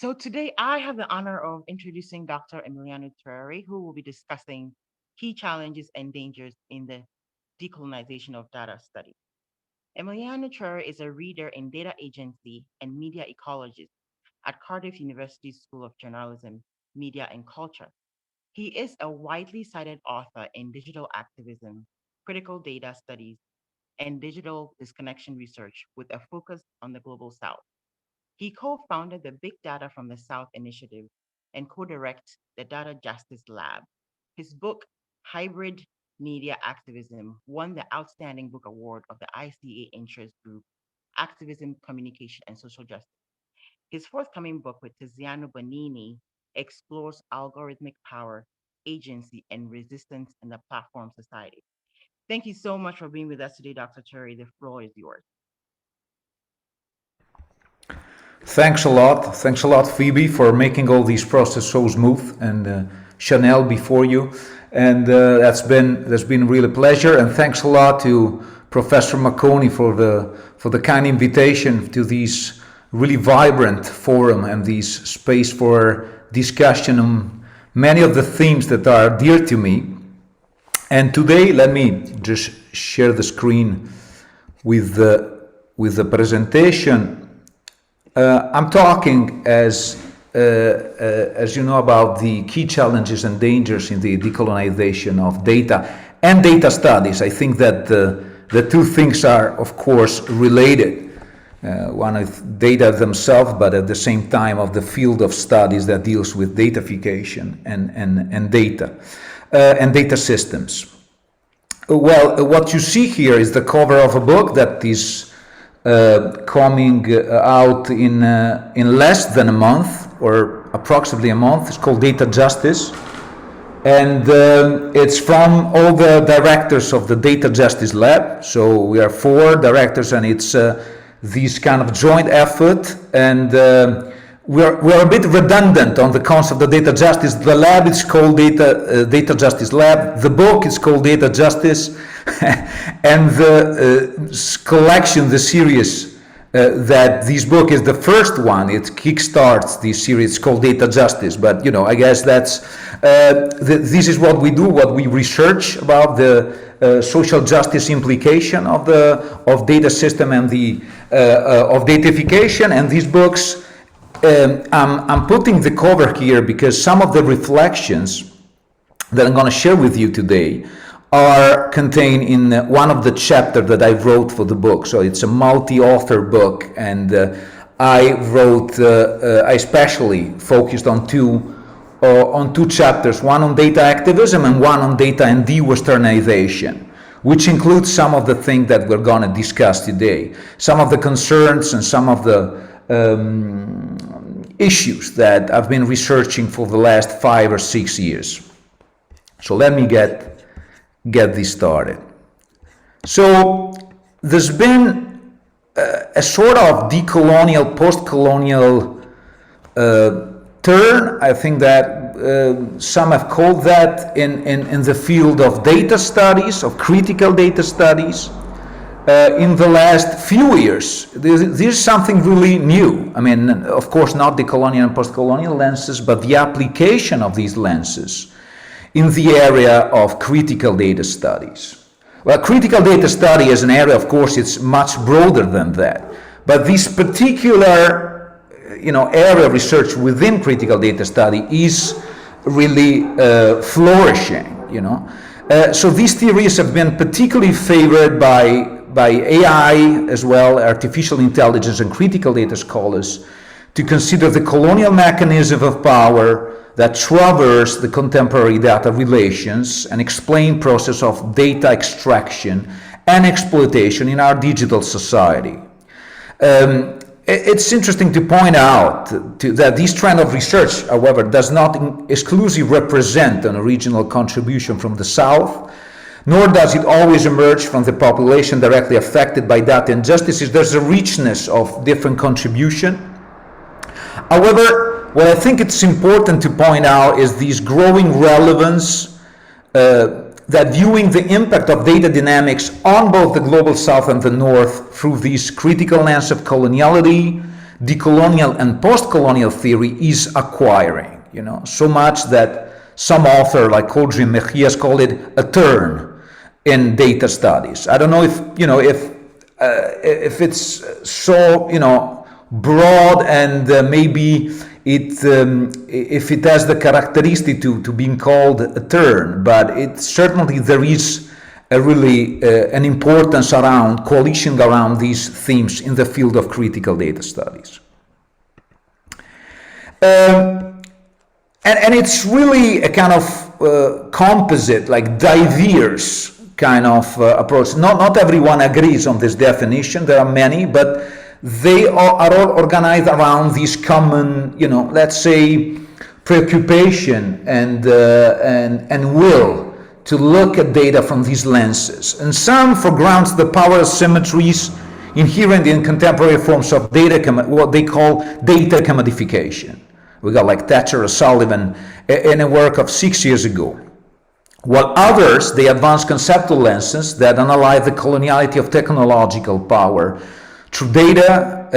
So today I have the honor of introducing Dr. Emiliano Treré, who will be discussing key challenges and dangers in the decolonization of data study. Emiliano Treré is a reader in data agency and media ecologist at Cardiff University School of Journalism, Media and Culture. He is a widely cited author in digital activism, critical data studies, and digital disconnection research with a focus on the global South. He co-founded the Big Data from the South initiative and co-directs the Data Justice Lab. His book, Hybrid Media Activism, won the Outstanding Book Award of the ICA Interest Group, Activism, Communication, and Social Justice. His forthcoming book with Tiziano Bonini explores algorithmic power, agency, and resistance in the platform society. Thank you so much for being with us today, Dr. Cherry. The floor is yours. Thanks a lot. Thanks a lot, Phoebe, for making all these processes so smooth, and Chanel before you. And that's been really a pleasure. And thanks a lot to Professor Marconi for the kind invitation to this really vibrant forum and this space for discussion on many of the themes that are dear to me. And today, let me just share the screen with the presentation. I'm talking, as you know, about the key challenges and dangers in the decolonization of data and data studies. I think that the two things are, of course, related. One is data themselves, but at the same time of the field of studies that deals with datafication and data systems. Well, what you see here is the cover of a book that is coming out in less than a month, or approximately a month. It's called Data Justice, and it's from all the directors of the Data Justice Lab. So we are 4 directors, and it's this kind of joint effort, and we're a bit redundant on the concept of data justice. The lab is called Data Justice Lab. The book is called Data Justice, and the collection, the series that this book is the first one. It kickstarts this series. It's called Data Justice. But I guess that's this is what we do. What we research about the social justice implication of data system and the of datafication. And these books. I'm putting the cover here because some of the reflections that I'm going to share with you today are contained in one of the chapters that I wrote for the book. So it's a multi-author book, and I especially focused on two chapters, one on data activism and one on data and de-Westernization, which includes some of the things that we're going to discuss today, some of the concerns and some of the issues that I've been researching for the last 5 or 6 years. So let me get this started. So there's been a sort of decolonial, post-colonial turn. I think that some have called that in the field of data studies, of critical data studies. In the last few years, this is something really new. I mean, of course, not the colonial and post-colonial lenses, but the application of these lenses in the area of critical data studies. Well, critical data study is an area, of course, it's much broader than that. But this particular, area of research within critical data study is really flourishing. So these theories have been particularly favored by AI as well, artificial intelligence and critical data scholars, to consider the colonial mechanism of power that traverse the contemporary data relations and explain process of data extraction and exploitation in our digital society. It's interesting to point out that this trend of research, however, does not exclusively represent an original contribution from the South, nor does it always emerge from the population directly affected by data injustices. There's a richness of different contribution. However, what I think it's important to point out is this growing relevance that viewing the impact of data dynamics on both the global South and the North through this critical lens of coloniality, decolonial and post-colonial theory is acquiring, so much that some author like Kodri and Mejias call it a turn in data studies. I don't know if it's so, broad, and maybe if it has the characteristic to being called a turn, but it certainly there is an importance around coalition around these themes in the field of critical data studies. And it's really a kind of composite, like diverse kind of approach. Not everyone agrees on this definition. There are many, but they are all organized around this common, let's say, preoccupation and will to look at data from these lenses. And some foregrounds the power asymmetries inherent in contemporary forms of data, what they call data commodification. We got like Thatcher or Sullivan in a work of 6 years ago. While others, they advance conceptual lenses that analyze the coloniality of technological power through data,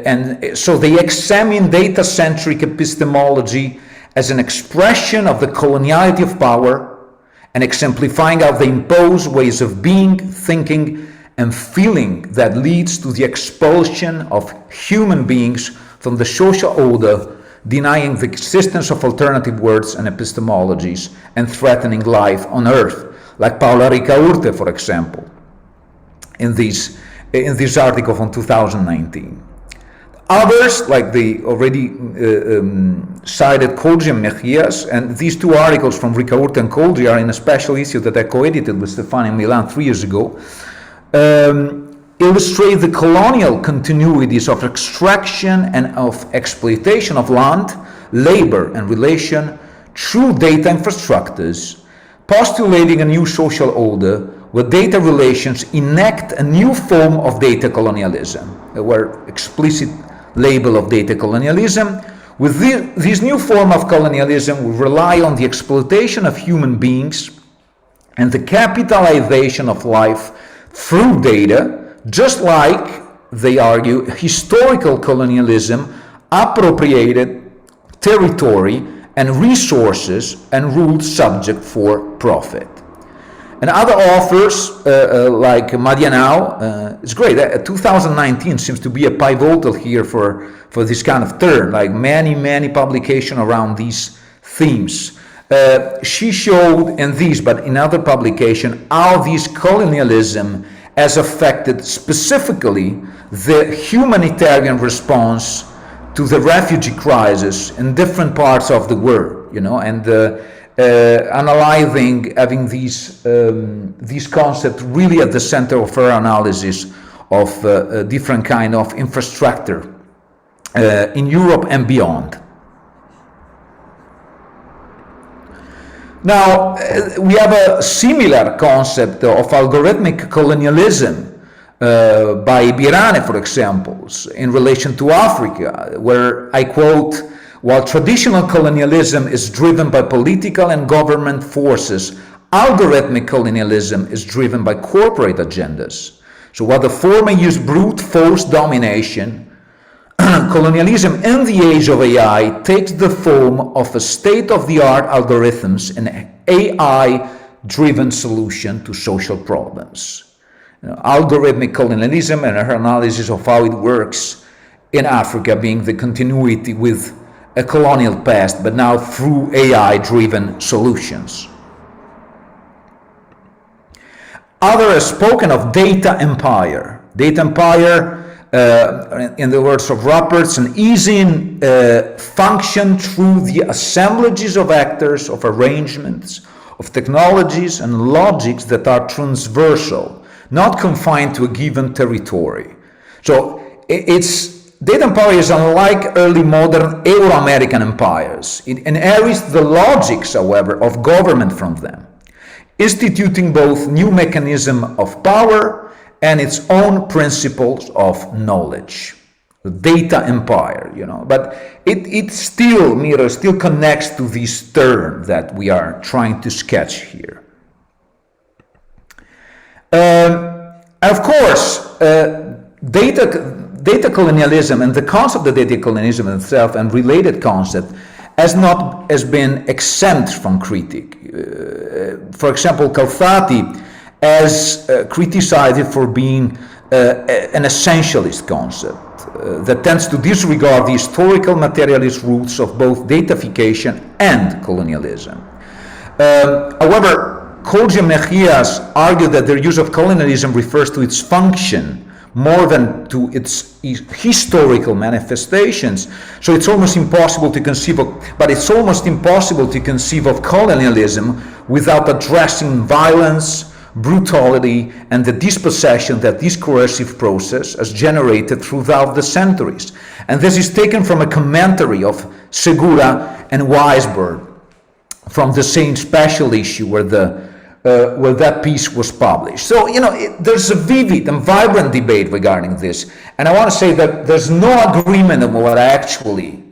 and so they examine data-centric epistemology as an expression of the coloniality of power and exemplifying how they impose ways of being, thinking, and feeling that leads to the expulsion of human beings from the social order, denying the existence of alternative words and epistemologies and threatening life on earth, like Paula Ricaurte, for example, in this article from 2019. Others, like the already cited Kodri and Mejias, and these two articles from Ricaurte and Kodri are in a special issue that I co-edited with Stefano in Milan 3 years ago, illustrate the colonial continuities of extraction and of exploitation of land, labor, and relation through data infrastructures, postulating a new social order where data relations enact a new form of data colonialism, where explicit label of data colonialism. With this new form of colonialism, we rely on the exploitation of human beings and the capitalization of life through data, just like, they argue, historical colonialism appropriated territory and resources and ruled subject for profit. And other authors like Marianao, it's great. 2019 seems to be a pivotal here for this kind of turn, like many publications around these themes. She showed in these, but in other publications, how this colonialism has affected specifically the humanitarian response to the refugee crisis in different parts of the world, and analyzing, having these concepts really at the center of her analysis of different kind of infrastructure in Europe and beyond. Now, we have a similar concept of algorithmic colonialism by Birane, for example, in relation to Africa, where I quote, while traditional colonialism is driven by political and government forces, algorithmic colonialism is driven by corporate agendas. So while the former use brute force domination, colonialism in the age of AI takes the form of a state-of-the-art algorithms and AI-driven solution to social problems. Algorithmic colonialism and her analysis of how it works in Africa being the continuity with a colonial past, but now through AI-driven solutions. Others have spoken of data empire. Data empire, in the words of Roberts, an easing function through the assemblages of actors, of arrangements, of technologies and logics that are transversal, not confined to a given territory. So data empire is unlike early modern Euro-American empires. It inherits the logics, however, of government from them, instituting both new mechanism of power and its own principles of knowledge. The data empire, but it still connects to this term that we are trying to sketch here. Of course, data colonialism and the concept of data colonialism itself and related concept has been exempt from critique. For example, Calfati has criticized it for being an essentialist concept that tends to disregard the historical materialist roots of both datafication and colonialism. However, Jorge Mejias argued that their use of colonialism refers to its function more than to its historical manifestations. So it's almost impossible to conceive of, but it's almost impossible to conceive of colonialism without addressing violence, brutality, and the dispossession that this coercive process has generated throughout the centuries. And this is taken from a commentary of Segura and Weisberg from the same special issue where that piece was published. So, there's a vivid and vibrant debate regarding this. And I want to say that there's no agreement on what actually,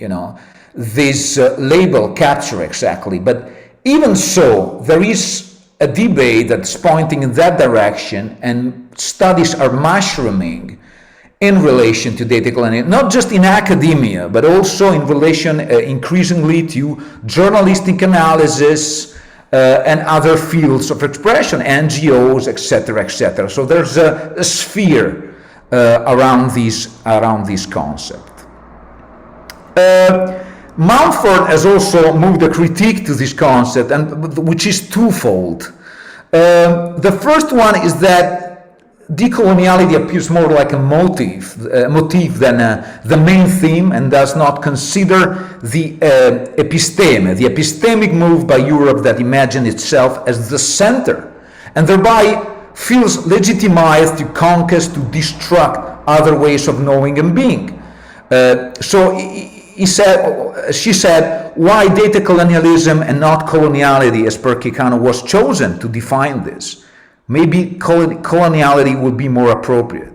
this label capture exactly. But even so, there is a debate that's pointing in that direction, and studies are mushrooming in relation to data colonialism, not just in academia, but also in relation increasingly to journalistic analysis and other fields of expression, NGOs, etc., etc. So there's a sphere around this concept. Mountford has also moved a critique to this concept, and which is twofold. The first one is that decoloniality appears more like a motif than the main theme, and does not consider the episteme, the epistemic move by Europe that imagined itself as the center, and thereby feels legitimized to conquest, to destruct other ways of knowing and being. She said, why data colonialism and not coloniality, as per Quijano was chosen to define this? Maybe coloniality would be more appropriate.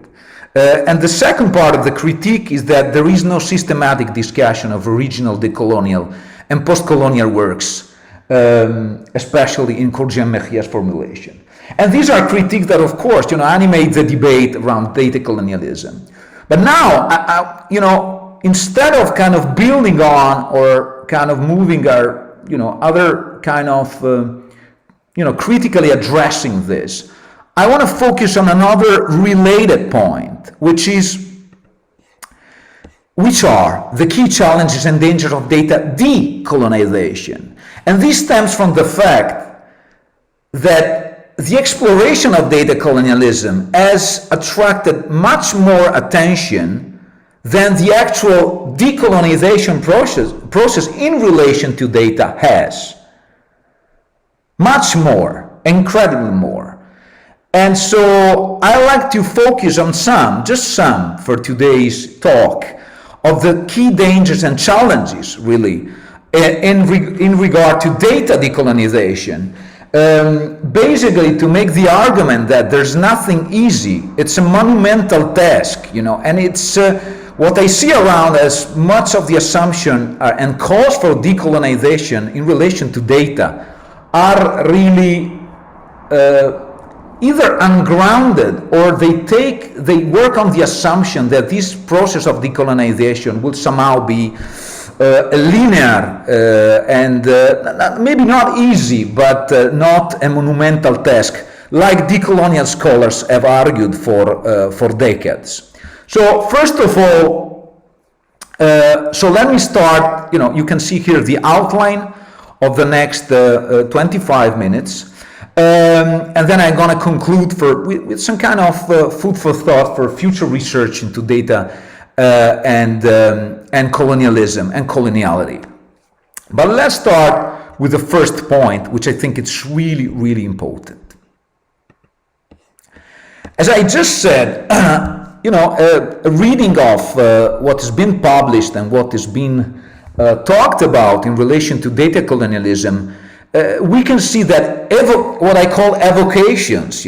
And the second part of the critique is that there is no systematic discussion of original decolonial and post-colonial works, especially in Jorge Mejia's formulation. And these are critiques that, of course, animate the debate around data colonialism. But now, instead of kind of building on or kind of moving our, other kind of, critically addressing this, I want to focus on another related point, which are the key challenges and dangers of data decolonization. And this stems from the fact that the exploration of data colonialism has attracted much more attention than the actual decolonization process in relation to data has. Much more, incredibly more. And so I like to focus on just some for today's talk, of the key dangers and challenges, really, in regard to data decolonization. Basically to make the argument that there's nothing easy. It's a monumental task, and it's what I see around as much of the assumption and calls for decolonization in relation to data are really either ungrounded, or they work on the assumption that this process of decolonization will somehow be linear and maybe not easy, but not a monumental task, like decolonial scholars have argued for decades. So first of all, so let me start, you can see here the outline of the next 25 minutes. And then I'm going to conclude with some kind of food for thought for future research into data and colonialism and coloniality. But let's start with the first point, which I think it's really, really important. As I just said, a reading of what has been published and what has been talked about in relation to data colonialism, we can see that what I call evocations,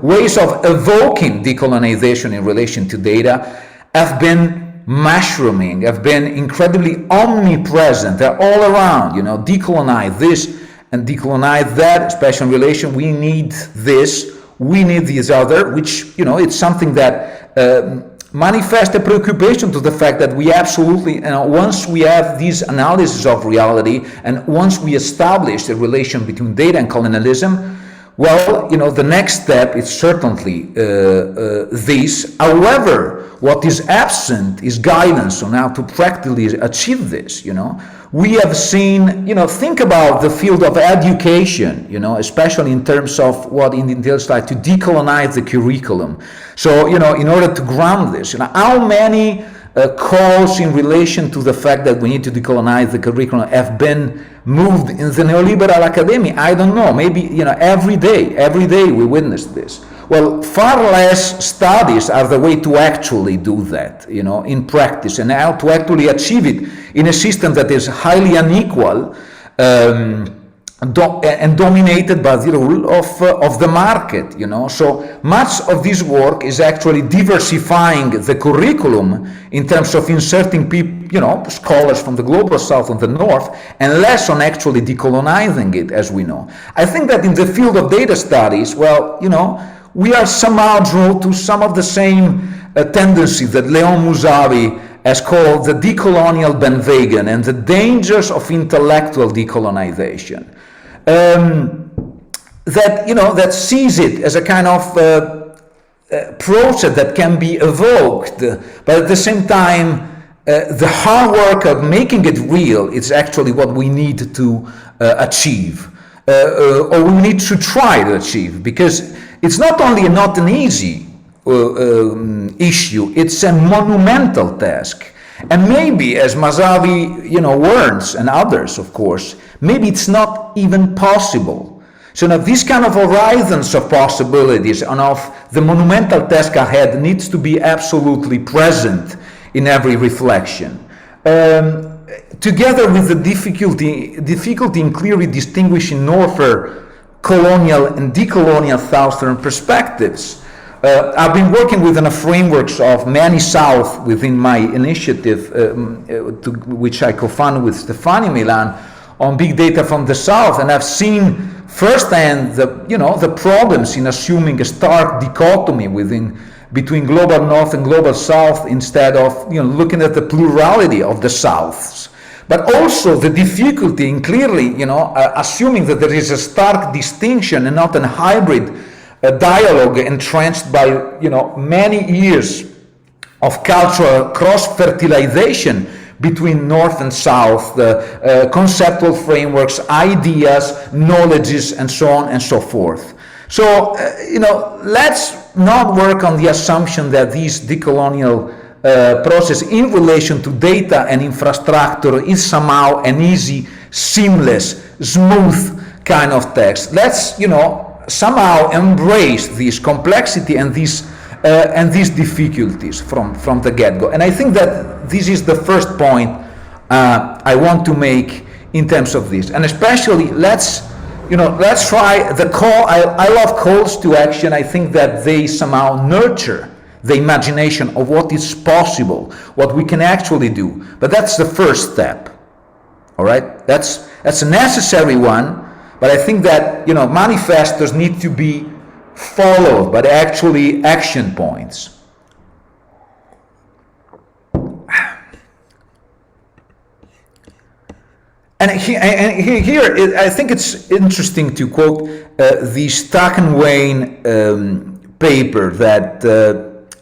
ways of evoking decolonization in relation to data, have been mushrooming, have been incredibly omnipresent. They're all around, decolonize this and decolonize that, especially in relation, we need this, we need this other, which, it's something that manifest a preoccupation to the fact that we absolutely, once we have this analysis of reality and once we establish a relation between data and colonialism, well, the next step is certainly this. However, what is absent is guidance on how to practically achieve this. We have seen, think about the field of education, especially in terms of what in details like to decolonize the curriculum. So, in order to ground this, how many calls in relation to the fact that we need to decolonize the curriculum have been moved in the neoliberal academy? I don't know. Maybe, every day we witness this. Well, far less studies are the way to actually do that, in practice, and how to actually achieve it in a system that is highly unequal and dominated by the rule of the market, So much of this work is actually diversifying the curriculum in terms of inserting people, scholars from the global south and the north, and less on actually decolonizing it, as we know. I think that in the field of data studies, well, we are somehow drawn to some of the same tendencies that Leon Mousavi has called the decolonial bandwagon and the dangers of intellectual decolonization. That sees it as a kind of process that can be evoked, but at the same time, the hard work of making it real is actually what we need to achieve, or we need to try to achieve, because it's not only not an easy issue, it's a monumental task. And maybe, as Mousavi, warns, and others, of course, maybe it's not even possible. So now these kind of horizons of possibilities and of the monumental task ahead needs to be absolutely present in every reflection. Together with the difficulty in clearly distinguishing Northern, colonial and decolonial Southern perspectives. I've been working within a frameworks of many South within my initiative, which I co-founded with Stefania Milan, on big data from the South, and I've seen firsthand the problems in assuming a stark dichotomy between global North and global South instead of looking at the plurality of the Souths. But also the difficulty in clearly, assuming that there is a stark distinction and not a hybrid dialogue entrenched by, many years of cultural cross-fertilization between North and South, conceptual frameworks, ideas, knowledges, and so on and so forth. So, let's not work on the assumption that this decolonial process in relation to data and infrastructure is somehow an easy, seamless, smooth kind of text. Let's, somehow embrace this complexity and these difficulties from the get-go. And I think that this is the first point I want to make in terms of this. And especially, let's try the call. I love calls to action. I think that they somehow nurture the imagination of what is possible, what we can actually do. But that's the first step. All right? That's a necessary one, but I think that, manifestos need to be followed by actually action points. And here, I think it's interesting to quote the Stackenwain paper that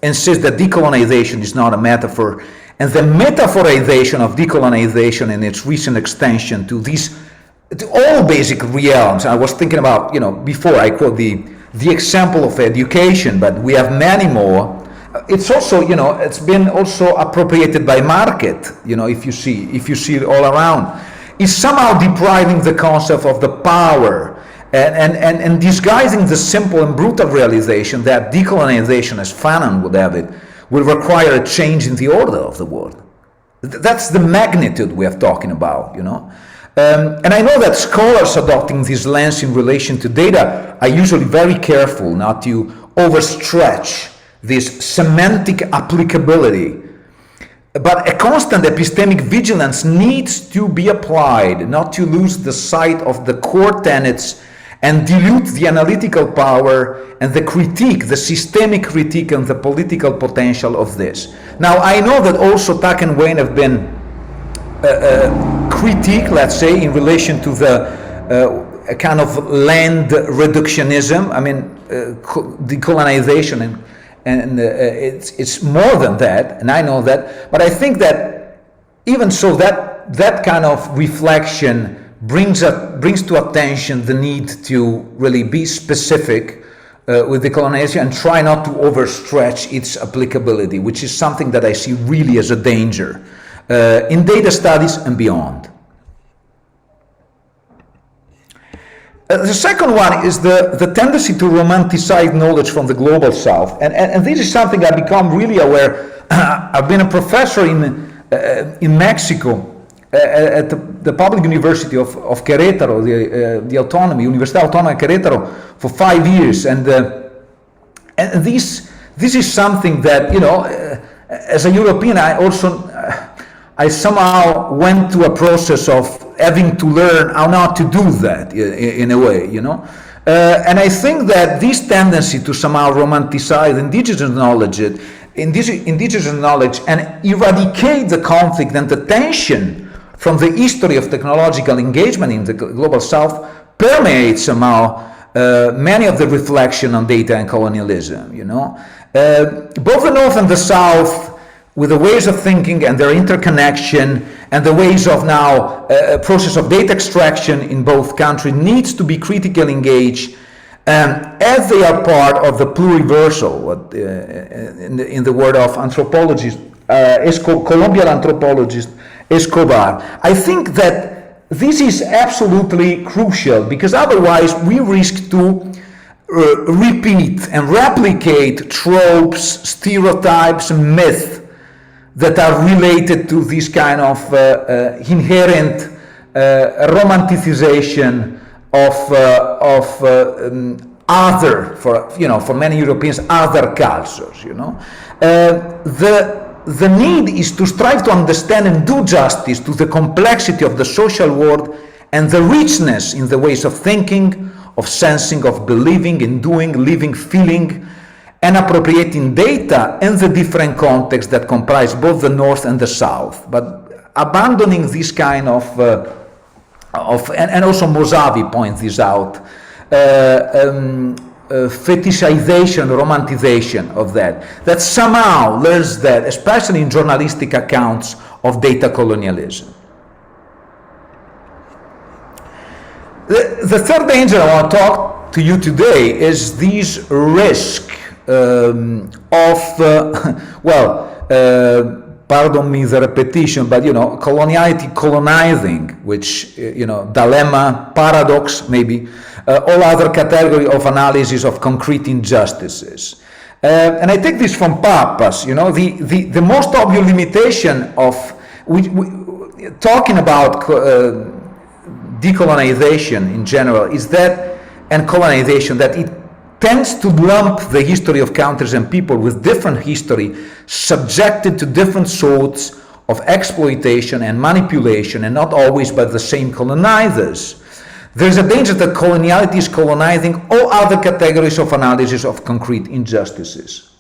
insists that decolonization is not a metaphor, and the metaphorization of decolonization in its recent extension to all basic realms. I was thinking about, before I quote the example of education, but we have many more. It's also, it's been also appropriated by market, if you see it all around. It's somehow depriving the concept of the power and disguising the simple and brutal realization that decolonization, as Fanon would have it, will require a change in the order of the world. That's the magnitude we are talking about, And I know that scholars adopting this lens in relation to data are usually very careful not to overstretch this semantic applicability. But a constant epistemic vigilance needs to be applied, not to lose the sight of the core tenets and dilute the analytical power and the critique, the systemic critique and the political potential of this. Now, I know that also Tuck and Wayne have been critiqued, let's say, in relation to the a kind of land reductionism. I mean, decolonization, and it's more than that, and I know that. But I think that even so, that kind of reflection brings to attention the need to really be specific with decolonization and try not to overstretch its applicability, which is something that I see really as a danger in data studies and beyond. The second one is the tendency to romanticize knowledge from the global south, and this is something I've become really aware. I've been a professor in Mexico at the public university of Querétaro, the autonomy, Universidad Autónoma de Querétaro, for 5 years, and this is something that, you know, as a European, I somehow went through a process of having to learn how not to do that in a way, you know. And I think that this tendency to somehow romanticize indigenous knowledge and eradicate the conflict and the tension from the history of technological engagement in the global south permeates somehow many of the reflection on data and colonialism, you know. Both the north and the south, with the ways of thinking and their interconnection and the ways of now process of data extraction in both countries needs to be critically engaged as they are part of the pluriversal, what in the word of anthropologist, Colombian anthropologist Escobar. I think that this is absolutely crucial, because otherwise we risk to repeat and replicate tropes, stereotypes, and myths that are related to this kind of inherent romanticization of other, for many Europeans, other cultures. You know, the need is to strive to understand and do justice to the complexity of the social world and the richness in the ways of thinking, of sensing, of believing, and doing, living, feeling, and appropriating data in the different contexts that comprise both the North and the South, but abandoning this kind of and also Mosavi points this out, fetishization, romanticization of that somehow learns that, especially in journalistic accounts of data colonialism. The third danger I want to talk to you today is this risk pardon me the repetition, but coloniality colonizing, which dilemma, paradox, maybe all other category of analysis of concrete injustices. And I take this from Pappas. The most obvious limitation of talking about decolonization in general is that, and colonization, that it tends to lump the history of countries and people with different history, subjected to different sorts of exploitation and manipulation, and not always by the same colonizers. There's a danger that coloniality is colonizing all other categories of analysis of concrete injustices.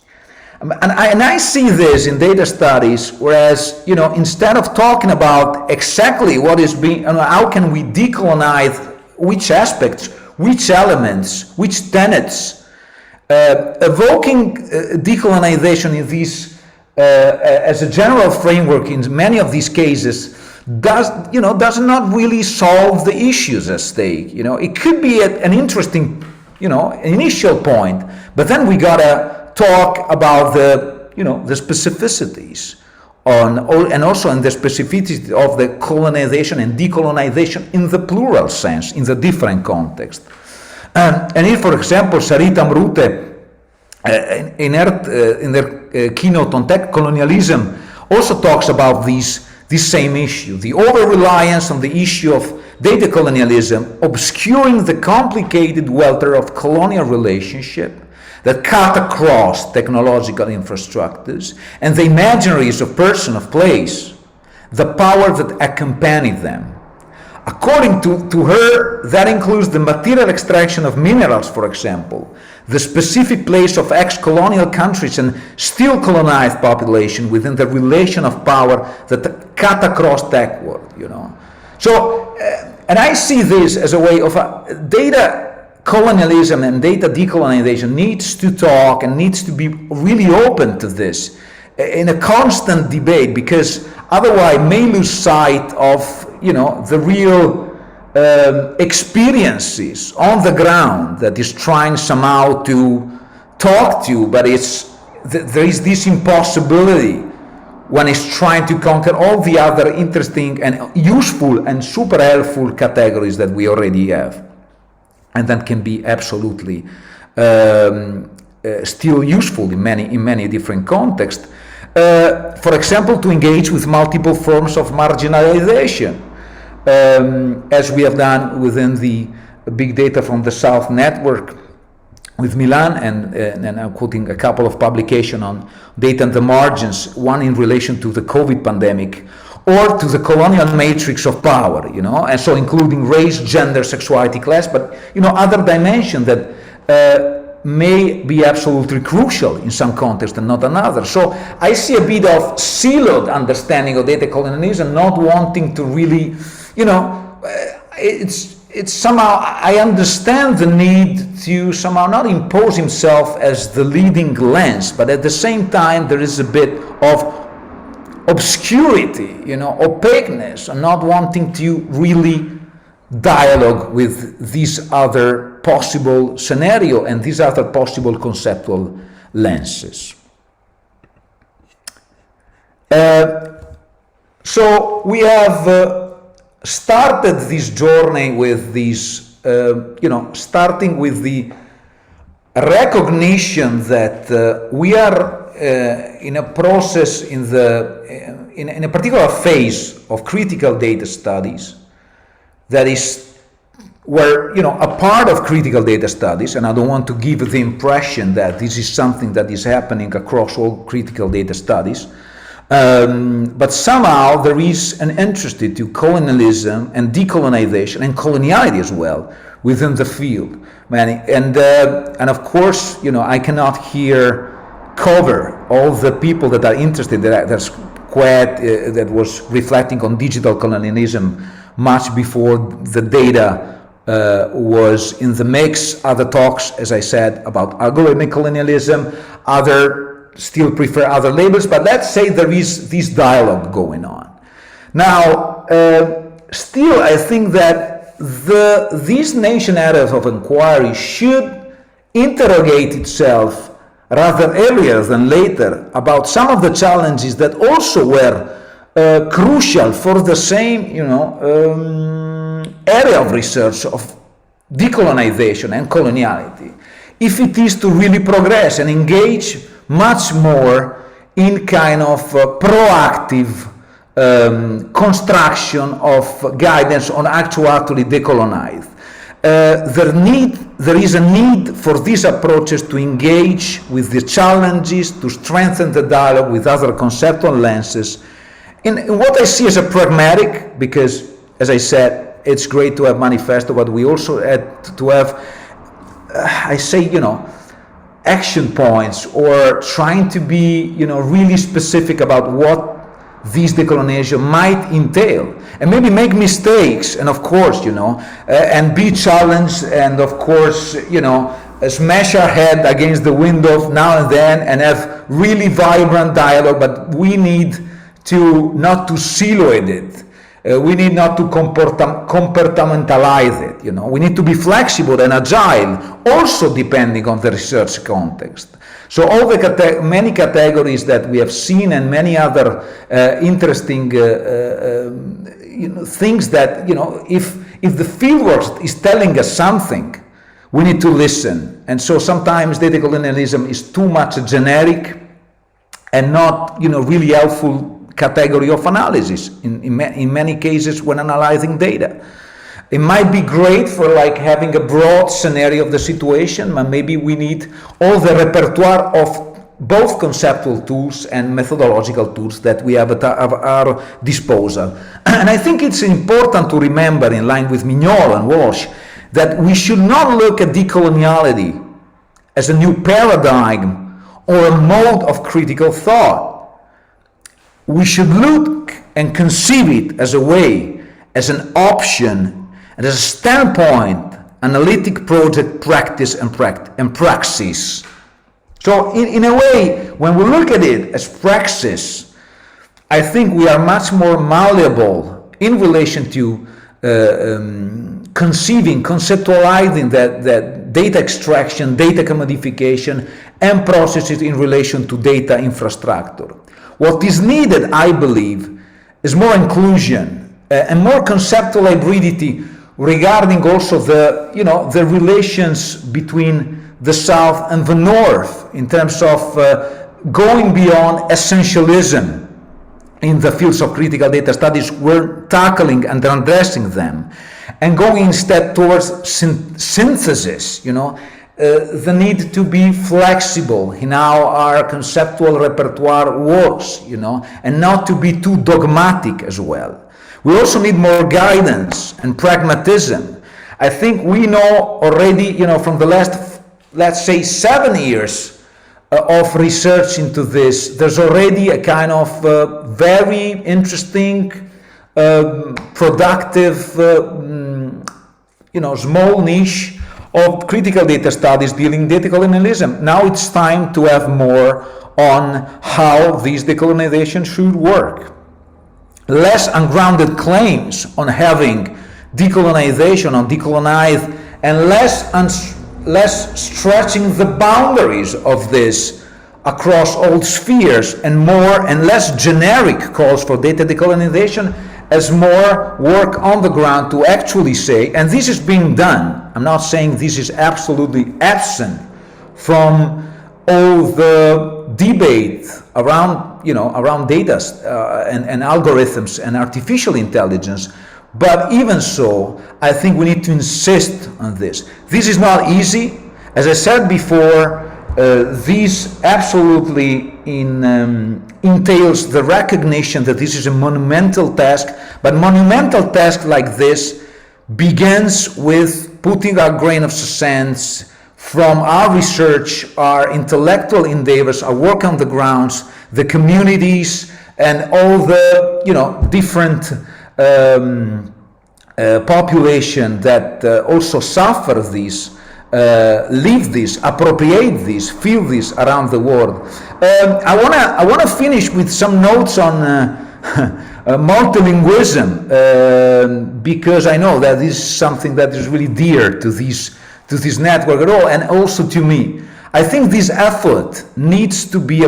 And I see this in data studies, whereas, instead of talking about exactly what is being, how can we decolonize which aspects, which elements, which tenets, evoking decolonization in these as a general framework in many of these cases does not really solve the issues at stake. It could be an interesting, initial point, but then we gotta talk about the specificities and also in the specificity of the colonization and decolonization in the plural sense, in the different context. And here, for example, Sarita Mrute, in their keynote on tech colonialism, also talks about this same issue, the over-reliance on the issue of data colonialism, obscuring the complicated welter of colonial relationship that cut across technological infrastructures and the imaginaries of person, of place, the power that accompany them. According to her, that includes the material extraction of minerals, for example, the specific place of ex-colonial countries and still colonized population within the relation of power that cut across that world, So, and I see this as a way of data colonialism and data decolonization needs to talk and needs to be really open to this in a constant debate, because otherwise may lose sight of the real experiences on the ground that is trying somehow to talk to, but there is this impossibility when it's trying to conquer all the other interesting and useful and super helpful categories that we already have, and that can be absolutely still useful in many different contexts. For example, to engage with multiple forms of marginalization, as we have done within the Big Data from the South network with Milan, and I'm quoting a couple of publications on data and the margins, one in relation to the COVID pandemic, or to the colonial matrix of power, and so including race, gender, sexuality, class, but other dimensions that may be absolutely crucial in some context and not another. So I see a bit of siloed understanding of data colonialism, not wanting to really, it's somehow, I understand the need to somehow not impose himself as the leading lens, but at the same time there is a bit of obscurity, opaqueness, and not wanting to really dialogue with these other possible scenario and these other possible conceptual lenses. So we have started this journey with these, starting with the recognition that we are in a process in a particular phase of critical data studies that is where, a part of critical data studies, and I don't want to give the impression that this is something that is happening across all critical data studies, but somehow there is an interest to colonialism and decolonization and coloniality as well within the field. And of course, I cannot here cover all the people that are interested. That's quite that was reflecting on digital colonialism much before the data was in the mix. Other talks, as I said, about algorithmic colonialism, other still prefer other labels, but let's say there is this dialogue going on. Now, still I think that this nation areas of inquiry should interrogate itself rather earlier than later about some of the challenges that also were crucial for the same, area of research of decolonization and coloniality, if it is to really progress and engage much more in kind of proactive construction of guidance on actually decolonize. There is a need for these approaches to engage with the challenges, to strengthen the dialogue with other conceptual lenses, in what I see as a pragmatic, because, as I said, it's great to have manifesto, but we also had to have, action points, or trying to be, really specific about what this decolonization might entail, and maybe make mistakes, and of course, and be challenged, and of course, smash our head against the window now and then, and have really vibrant dialogue. But we need to not to siloed it. We need not to compartmentalize it. We need to be flexible and agile, also depending on the research context. So all the many categories that we have seen, and many other interesting things that, if the fieldwork is telling us something, we need to listen. And so sometimes data colonialism is too much generic and not, really helpful category of analysis in many cases when analyzing data. It might be great for having a broad scenario of the situation, but maybe we need all the repertoire of both conceptual tools and methodological tools that we have at our disposal. And I think it's important to remember, in line with Mignolo and Walsh, that we should not look at decoloniality as a new paradigm or a mode of critical thought. We should look and conceive it as a way, as an option, and as a standpoint, analytic project, practice, and praxis. So in a way, when we look at it as praxis, I think we are much more malleable in relation to conceptualizing that data extraction, data commodification, and processes in relation to data infrastructure. What is needed, I believe, is more inclusion and more conceptual hybridity regarding also the relations between the South and the North in terms of going beyond essentialism in the fields of critical data studies. We're tackling and addressing them and going instead towards synthesis, the need to be flexible in how our conceptual repertoire works, and not to be too dogmatic as well. We also need more guidance and pragmatism. I think we know already, from the last, let's say, 7 years of research into this, there's already a kind of very interesting, productive, small niche of critical data studies dealing with decolonialism. Now it's time to have more on how this decolonization should work. Less ungrounded claims on having decolonization, on decolonized, and less stretching the boundaries of this across all spheres, and more and less generic calls for data decolonization, as more work on the ground to actually say, and this is being done. I'm not saying this is absolutely absent from all the debate around, around data and algorithms and artificial intelligence. But even so, I think we need to insist on this. This is not easy. As I said before, this absolutely entails the recognition that this is a monumental task, but monumental task like this begins with putting our grain of sense from our research, our intellectual endeavors, our work on the grounds, the communities, and all the different population that also suffer this, live this, appropriate this, feel this around the world. I wanna finish with some notes on multilingualism, because I know that this is something that is really dear to this network at all, and also to me. I think this effort needs to be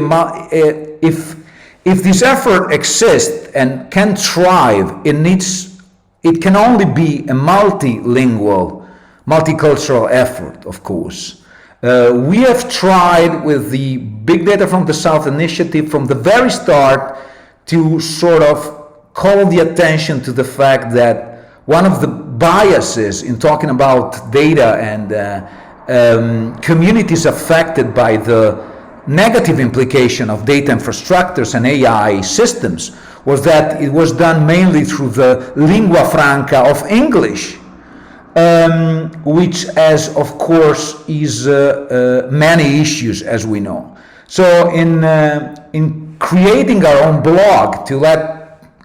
if this effort exists and can thrive, it can only be a multilingual, multicultural effort, of course. We have tried with the Big Data from the South initiative from the very start to sort of call the attention to the fact that one of the biases in talking about data and communities affected by the negative implication of data infrastructures and AI systems was that it was done mainly through the lingua franca of English, which as of course is many issues, as we know. So in creating our own blog to let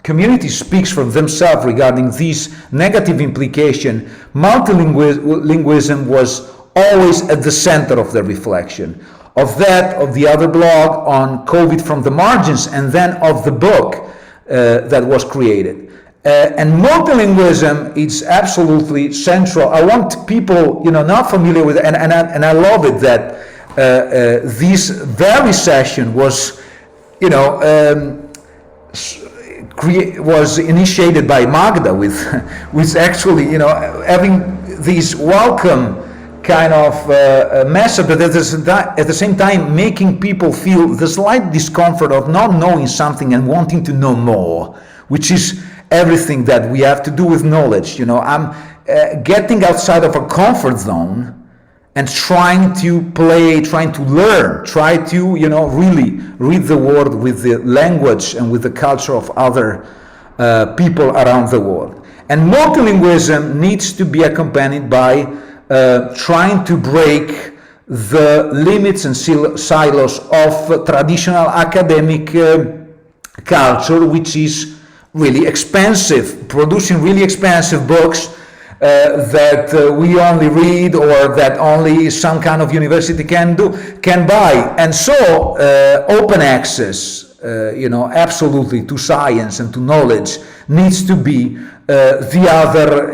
communities speak for themselves regarding these negative implication, multilingualism was always at the center of the reflection. Of that, of the other blog on COVID from the margins, and then of the book that was created. And multilingualism is absolutely central. I want people, not familiar with it, and I love it that this very session was, was initiated by Magda with actually, having this welcome kind of message, but at the same time making people feel the slight discomfort of not knowing something and wanting to know more, which is everything that we have to do with knowledge. I'm getting outside of a comfort zone and trying to play, trying to learn, try to, really read the world with the language and with the culture of other people around the world. And multilingualism needs to be accompanied by trying to break the limits and silos of traditional academic culture, which is really expensive, producing really expensive books that we only read or that only some kind of university can buy. And so open access, absolutely, to science and to knowledge needs to be the other,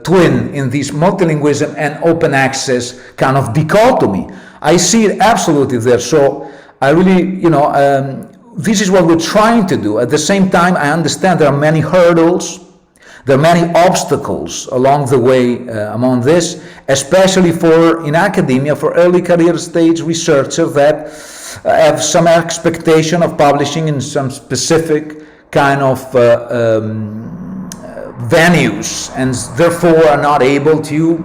twin in this multilingualism and open access kind of dichotomy. I see it absolutely there. So I really, this is what we're trying to do. At the same time, I understand there are many hurdles, there are many obstacles along the way among this, especially in academia, for early career stage researchers that have some expectation of publishing in some specific kind of venues, and therefore are not able to,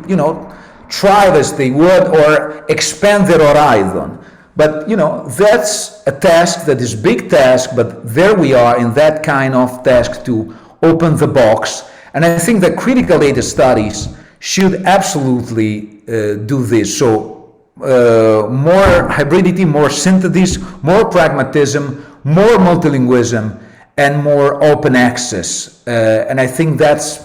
try as they would or expand their horizon. But, that's a task that is big task, but there we are in that kind of task to open the box. And I think that critical data studies should absolutely do this. So more hybridity, more synthesis, more pragmatism, more multilingualism, and more open access. And I think that's,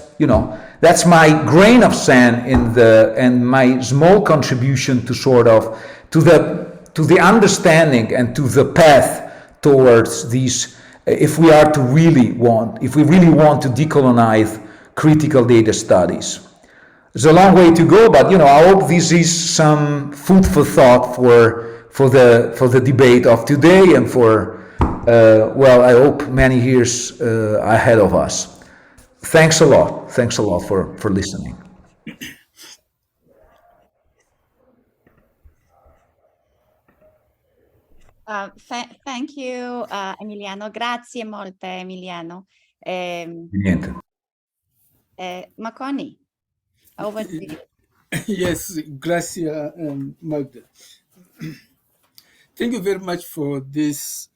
that's my grain of sand and my small contribution to sort of to the understanding and to the path towards these. If we really want to decolonize critical data studies. There's a long way to go, but I hope this is some food for thought for the debate of today and for I hope many years ahead of us. Thanks a lot for listening. Thank you, Emiliano. Grazie molte, Emiliano. Niente. Marconi, over to you. Yes, grazie, Magda. Thank you very much for this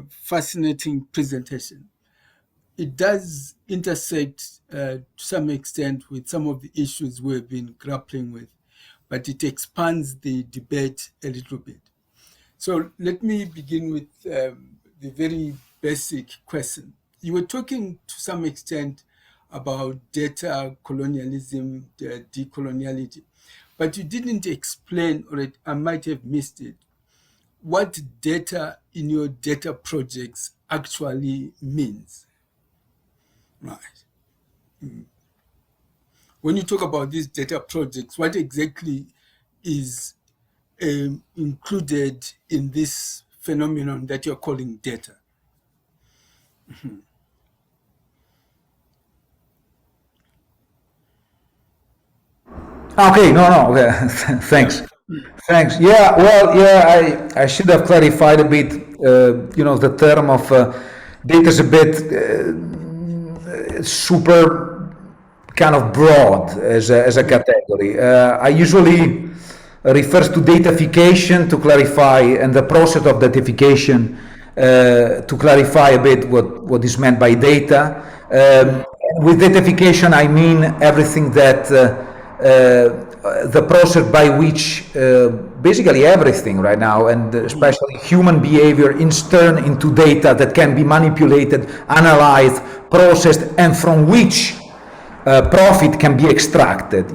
fascinating presentation. It does intersect to some extent with some of the issues we've been grappling with, but it expands the debate a little bit. So let me begin with the very basic question. You were talking to some extent about data colonialism, decoloniality, but you didn't explain, or I might have missed it, what data in your data projects actually means. Right. When you talk about these data projects, what exactly is included in this phenomenon that you're calling data? Okay, okay. Thanks. Yeah, I should have clarified a bit. The term of data is a bit super kind of broad as a category. I usually refers to datafication to clarify, and the process of datafication to clarify a bit what is meant by data. With datafication, I mean everything that the process by which basically everything right now, and especially human behavior, is turned into data that can be manipulated, analyzed, processed, and from which profit can be extracted,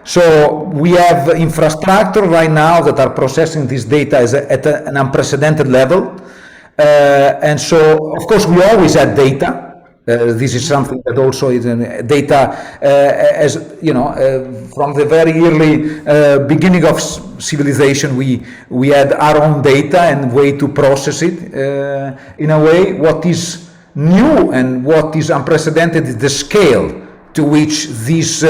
So we have infrastructure right now that are processing this data at an unprecedented level. And so, of course, we always had data. This is something that also is data, as from the very early beginning of civilization, we had our own data and way to process it. In a way, what is new and what is unprecedented is the scale to which this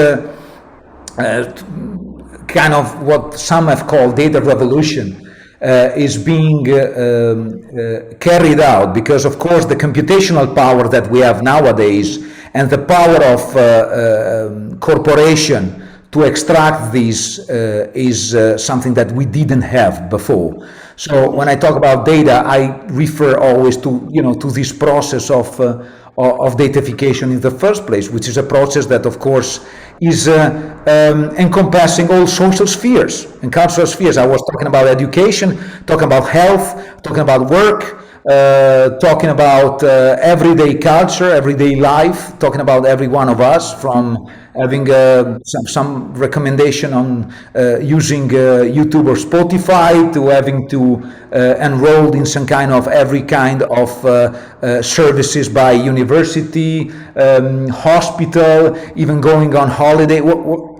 kind of what some have called data revolution is being carried out, because of course the computational power that we have nowadays and the power of corporation to to extract these is something that we didn't have before. So when I talk about data, I refer always to, to this process of datafication in the first place, which is a process that, of course, is encompassing all social spheres and cultural spheres. I was talking about education, talking about health, talking about work, talking about everyday culture, everyday life, talking about every one of us, from having some recommendation on using YouTube or Spotify, to having to enroll in some kind of every kind of services by university, hospital, even going on holiday,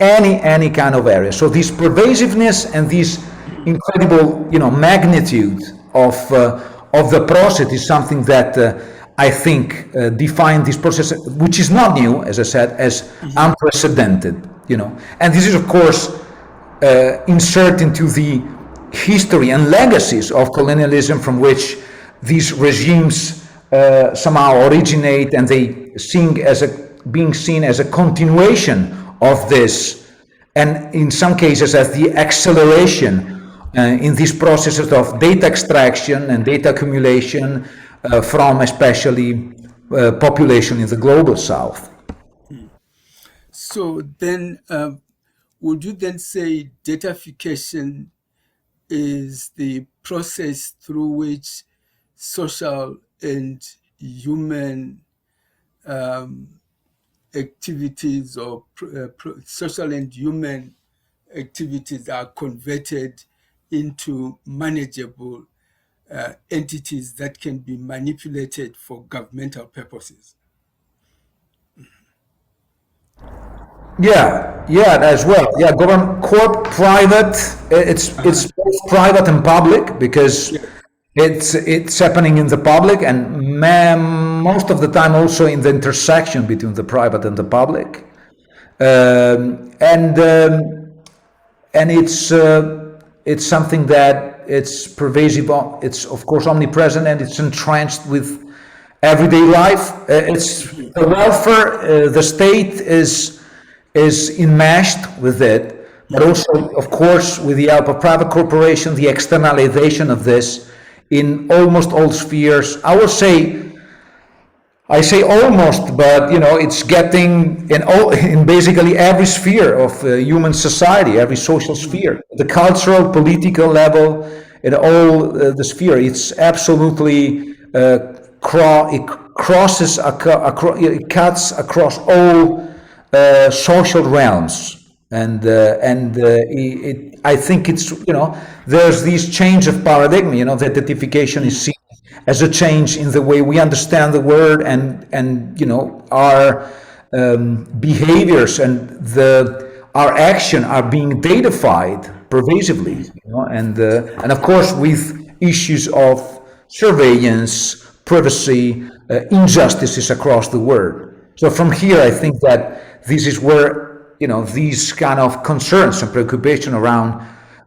any kind of area. So this pervasiveness and this incredible, magnitude of the process is something that I think define this process, which is not new, as I said, as unprecedented, And this is, of course, insert into the history and legacies of colonialism, from which these regimes somehow originate, and they being seen as a continuation of this, and in some cases as the acceleration in these processes of data extraction and data accumulation from especially population in the global south. So then, would you then say datafication is the process through which social and human activities, or social and human activities, are converted into manageable entities that can be manipulated for governmental purposes? Yeah, as well. Yeah, government, private. It's both private and public, because it's happening in the public, and most of the time also in the intersection between the private and the public, and it's something that it's pervasive. It's of course omnipresent, and it's entrenched with everyday life. It's the welfare. The state is enmeshed with it, but also, of course, with the help of private corporation, the externalization of this in almost all spheres. I say almost, but it's getting in basically every sphere of human society, every social sphere, the cultural, political level, in all the sphere. It's absolutely it cuts across all social realms, and I think it's there's this change of paradigm. That identification is seen as a change in the way we understand the word, and our behaviors and our action are being datafied pervasively, and of course with issues of surveillance, privacy, injustices across the world. So from here, I think that this is where these kind of concerns and preoccupation around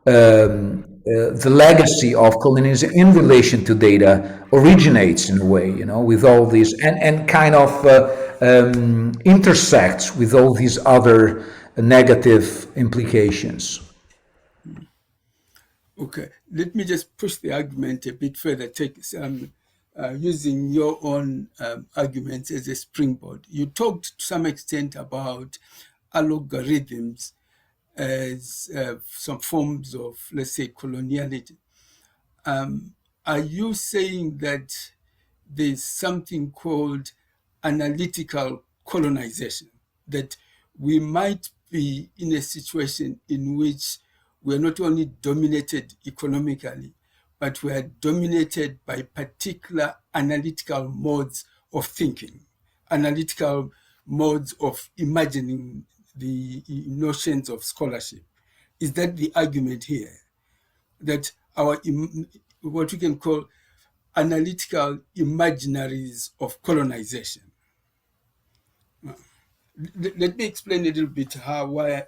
the legacy of colonialism in relation to data originates, in a way, with all these, and kind of intersects with all these other negative implications. Okay, let me just push the argument a bit further, using your own arguments as a springboard. You talked to some extent about algorithms as some forms of, let's say, coloniality. Are you saying that there's something called analytical colonization, that we might be in a situation in which we're not only dominated economically, but we are dominated by particular analytical modes of thinking, analytical modes of imagining the notions of scholarship? Is that the argument here? That our what we can call analytical imaginaries of colonization? Let me explain a little bit why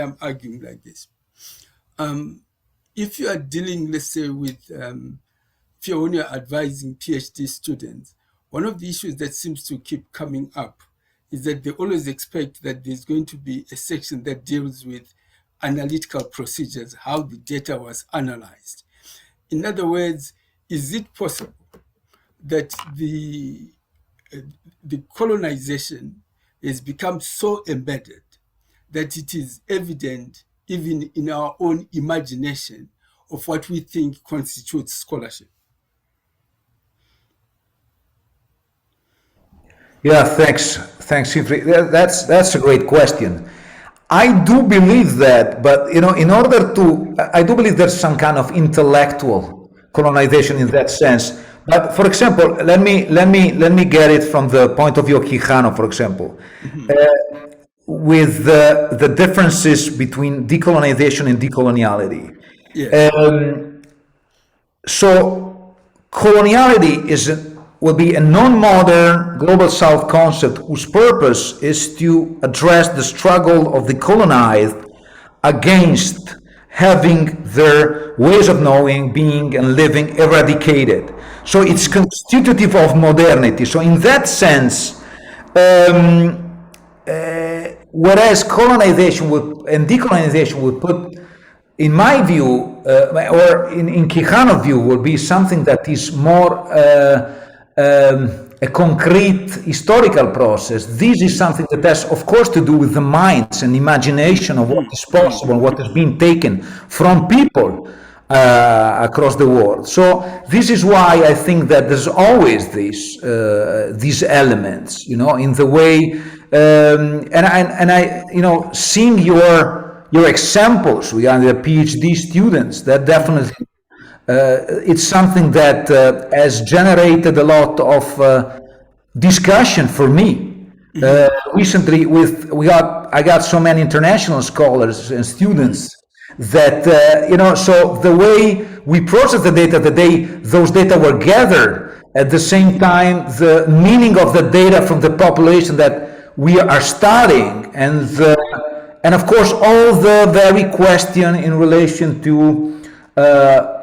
I'm arguing like this. If you are dealing, let's say, with when you're advising PhD students, one of the issues that seems to keep coming up is that they always expect that there's going to be a section that deals with analytical procedures, how the data was analyzed. In other words, is it possible that the colonization has become so embedded that it is evident even in our own imagination of what we think constitutes scholarship? Yeah, thanks, Sifri. That's a great question. I do believe that, but in order to, I do believe there's some kind of intellectual colonization in that sense. But for example, let me get it from the point of view of Quijano, for example, with the differences between decolonization and decoloniality. Yes. So coloniality will be a non-modern global south concept whose purpose is to address the struggle of the colonized against having their ways of knowing, being, and living eradicated. So it's constitutive of modernity. So in that sense, whereas colonization and decolonization would put, in my view, or in Quijano's view, would be something that is more a concrete historical process. This is something that has, of course, to do with the minds and imagination of what is possible, what is being taken from people across the world. So this is why I think that there's always these elements, in the way, and I, seeing your examples regarding the PhD students, that definitely. It's something that has generated a lot of discussion for me. Recently, I got so many international scholars and students that so the way we process the data, those data were gathered, at the same time the meaning of the data from the population that we are studying, and of course all the very question in relation to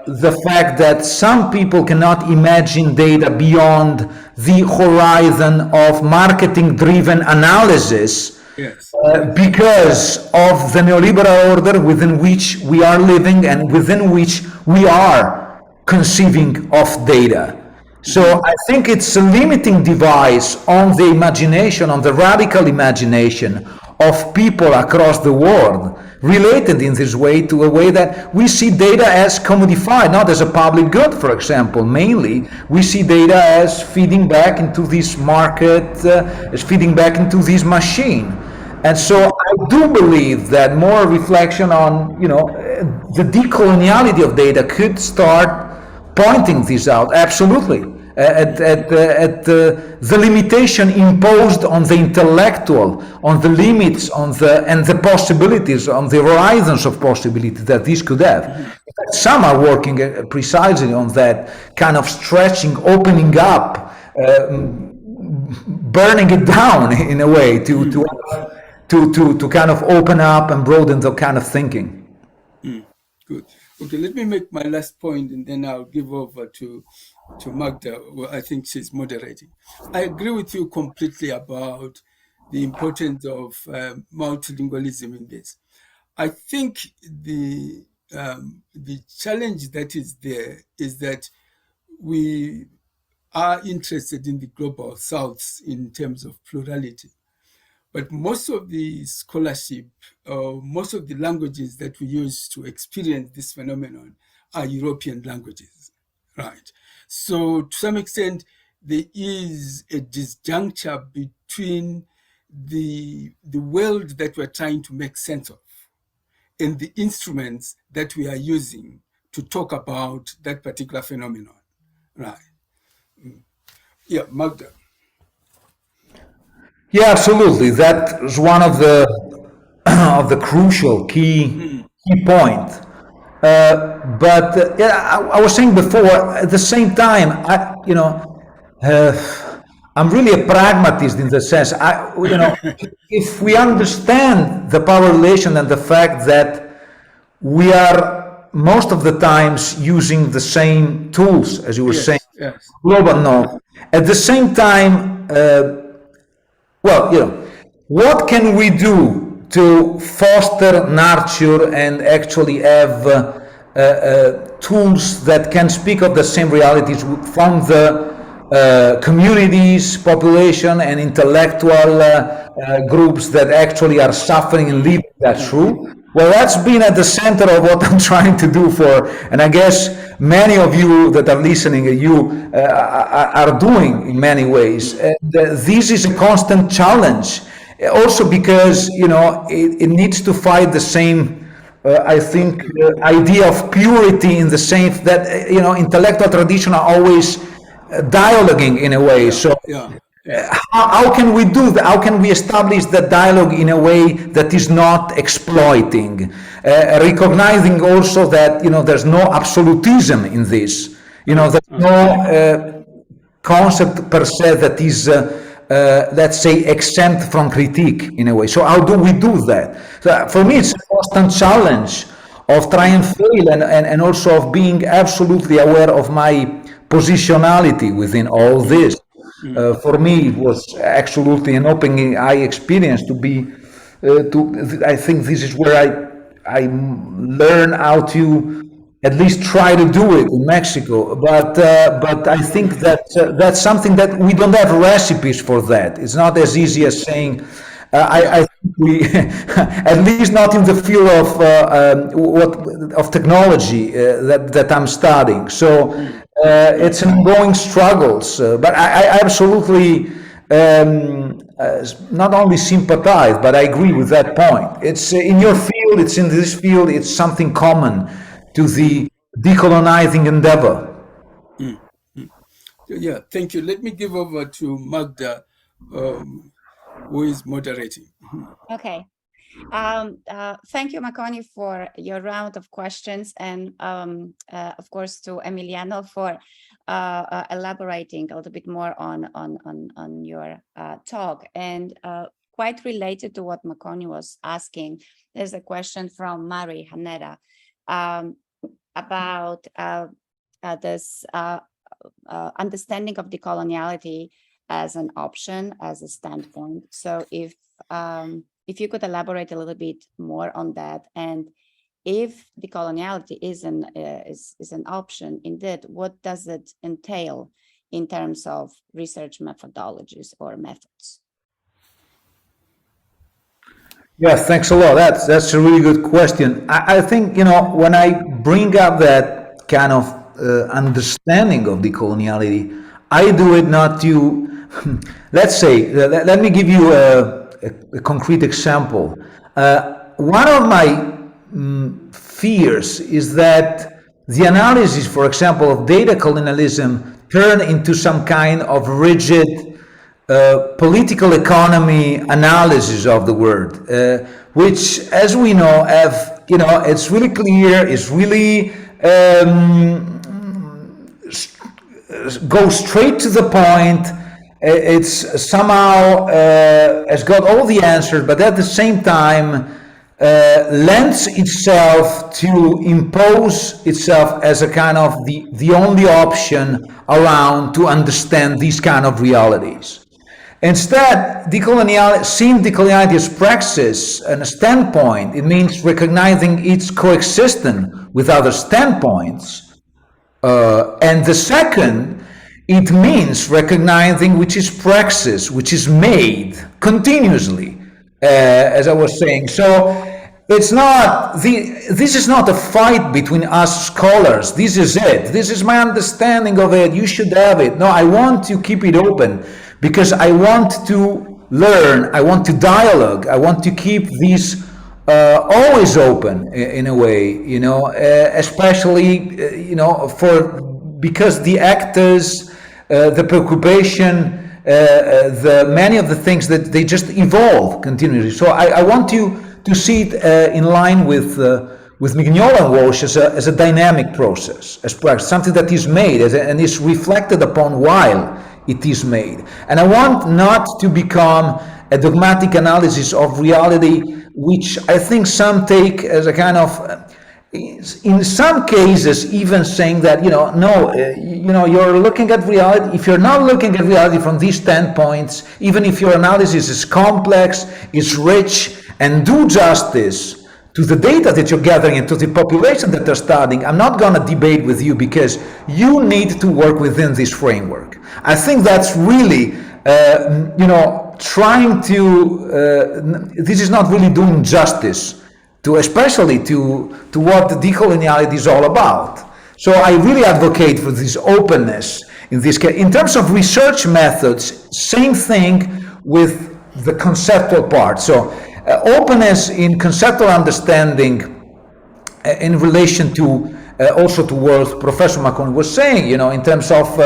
the fact that some people cannot imagine data beyond the horizon of marketing-driven analysis. Yes. Because of the neoliberal order within which we are living and within which we are conceiving of data. So I think it's a limiting device on the imagination, on the radical imagination of people across the world, related in this way to a way that we see data as commodified, not as a public good, for example. Mainly, we see data as feeding back into this market, as feeding back into this machine. And so I do believe that more reflection on, the decoloniality of data could start pointing this out, absolutely. At the limitation imposed on the intellectual, on the limits, and the possibilities, on the horizons of possibility that this could have. In fact, some are working precisely on that kind of stretching, opening up, burning it down in a way to kind of open up and broaden the kind of thinking. Good. Okay, let me make my last point, and then I'll give over to Magda. Well, I think she's moderating. I agree with you completely about the importance of multilingualism in this. I think the challenge that is there is that we are interested in the global south in terms of plurality. But most of the scholarship, most of the languages that we use to experience this phenomenon are European languages, right? So to some extent, there is a disjuncture between the world that we're trying to make sense of and the instruments that we are using to talk about that particular phenomenon, right? Yeah, Magda. Yeah, absolutely. That is one of the crucial key point. But I was saying before. At the same time, I'm really a pragmatist in the sense. If we understand the power relation and the fact that we are most of the times using the same tools, as you were saying, Yes. global north. At the same time. well, what can we do to foster, nurture, and actually have tools that can speak of the same realities from the communities, population, and intellectual groups that actually are suffering and living that through? Well, that's been at the center of what I'm trying to do and I guess many of you that are listening, you are doing in many ways. And this is a constant challenge, also because, it needs to fight the same, I think, idea of purity in the sense that, intellectual tradition are always dialoguing in a way. So how can we do that? How can we establish the dialogue in a way that is not exploiting, recognizing also that there's no absolutism in this, there's no concept per se that is let's say exempt from critique in a way. So how do we do that? So for me, it's a constant challenge of try and fail, and also of being absolutely aware of my positionality within all this. For me, it was absolutely an opening eye experience to be. I think this is where I learn how to at least try to do it in Mexico. But I think that that's something that we don't have recipes for that. It's not as easy as saying. I think we, at least not in the field of technology that I'm studying. So it's an ongoing struggles. But I absolutely not only sympathize, but I agree with that point. It's in your field, it's in this field, it's something common to the decolonizing endeavor. Yeah, thank you. Let me give over to Magda, who is moderating. Okay. Thank you, Makoni, for your round of questions, and of course to Emiliano for elaborating a little bit more on your talk. And quite related to what Makoni was asking, there's a question from Mari Hanera about this understanding of decoloniality as an option, as a standpoint. So if you could elaborate a little bit more on that, and if decoloniality is an option, indeed, what does it entail in terms of research methodologies or methods? Yeah, thanks a lot. That's a really good question. I think, when I bring up that kind of understanding of decoloniality, I do it not to, let's say, let me give you a concrete example. One of my fears is that the analysis, for example, of data colonialism turn into some kind of rigid political economy analysis of the word, which, as we know, it's really clear, it's really goes straight to the point. It's somehow has got all the answers, but at the same time lends itself to impose itself as a kind of the only option around to understand these kind of realities. Instead, seeing decoloniality as praxis and a standpoint, it means recognizing its coexistence with other standpoints. And the second, it means recognizing which is praxis, which is made continuously, as I was saying. So it's not this is not a fight between us scholars. This is it. This is my understanding of it. You should have it. No, I want to keep it open because I want to learn. I want to dialogue. I want to keep these always open in a way. Especially because the actors, the preoccupation, many of the things that they just evolve continuously. So I want to see it in line with Mignola and Walsh as a dynamic process, as practice, something that is made and is reflected upon while it is made. And I want not to become a dogmatic analysis of reality, which I think some take as a kind of in some cases even saying that, no, you're looking at reality. If you're not looking at reality from these standpoints, even if your analysis is complex, is rich, and do justice to the data that you're gathering and to the population that they're studying, I'm not going to debate with you, because you need to work within this framework. I think that's really, trying to, this is not really doing justice to, especially to what the decoloniality is all about. So I really advocate for this openness in this case. In terms of research methods, same thing with the conceptual part. So openness in conceptual understanding in relation to also to what Professor Macon was saying, in terms of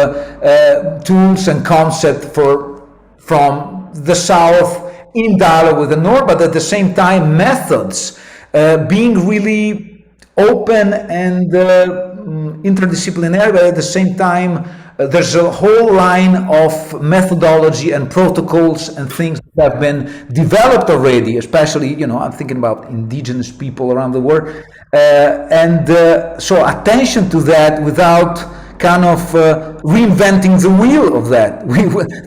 tools and concept from the South in dialogue with the North, but at the same time methods being really open and interdisciplinary, but at the same time there's a whole line of methodology and protocols and things that have been developed already, especially, I'm thinking about indigenous people around the world. So attention to that without kind of reinventing the wheel of that.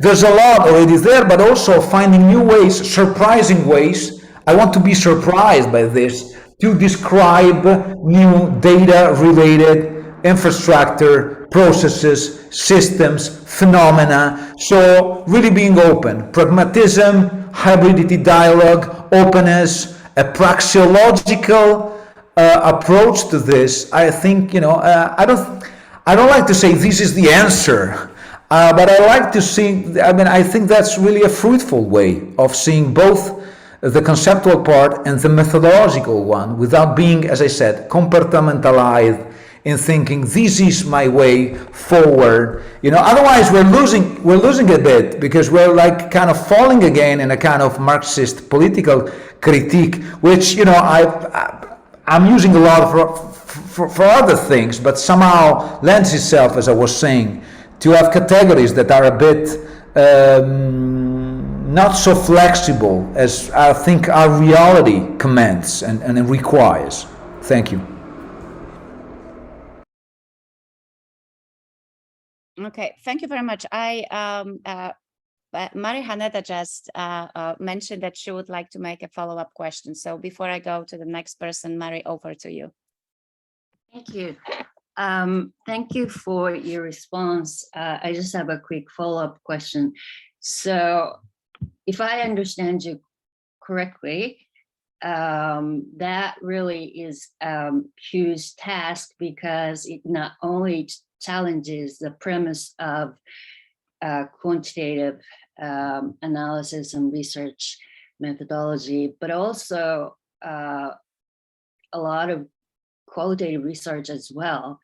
There's a lot already there, but also finding new ways, surprising ways. I want to be surprised by this, to describe new data-related infrastructure, processes, systems, phenomena. So really being open, pragmatism, hybridity, dialogue, openness, a praxeological approach to this. I think, I don't like to say this is the answer, but I like to see, I think that's really a fruitful way of seeing both the conceptual part and the methodological one, without being, as I said, compartmentalized in thinking this is my way forward. Otherwise we're losing a bit, because we're like kind of falling again in a kind of Marxist political critique, which I'm using a lot for other things, but somehow lends itself, as I was saying, to have categories that are a bit not so flexible as I think our reality commands and requires. Thank you. Okay, thank you very much. Mari Haneta just mentioned that she would like to make a follow-up question. So before I go to the next person, Mari, over to you. Thank you. Thank you for your response. I just have a quick follow-up question. So if I understand you correctly, that really is a huge task, because it not only challenges the premise of quantitative analysis and research methodology, but also a lot of qualitative research as well,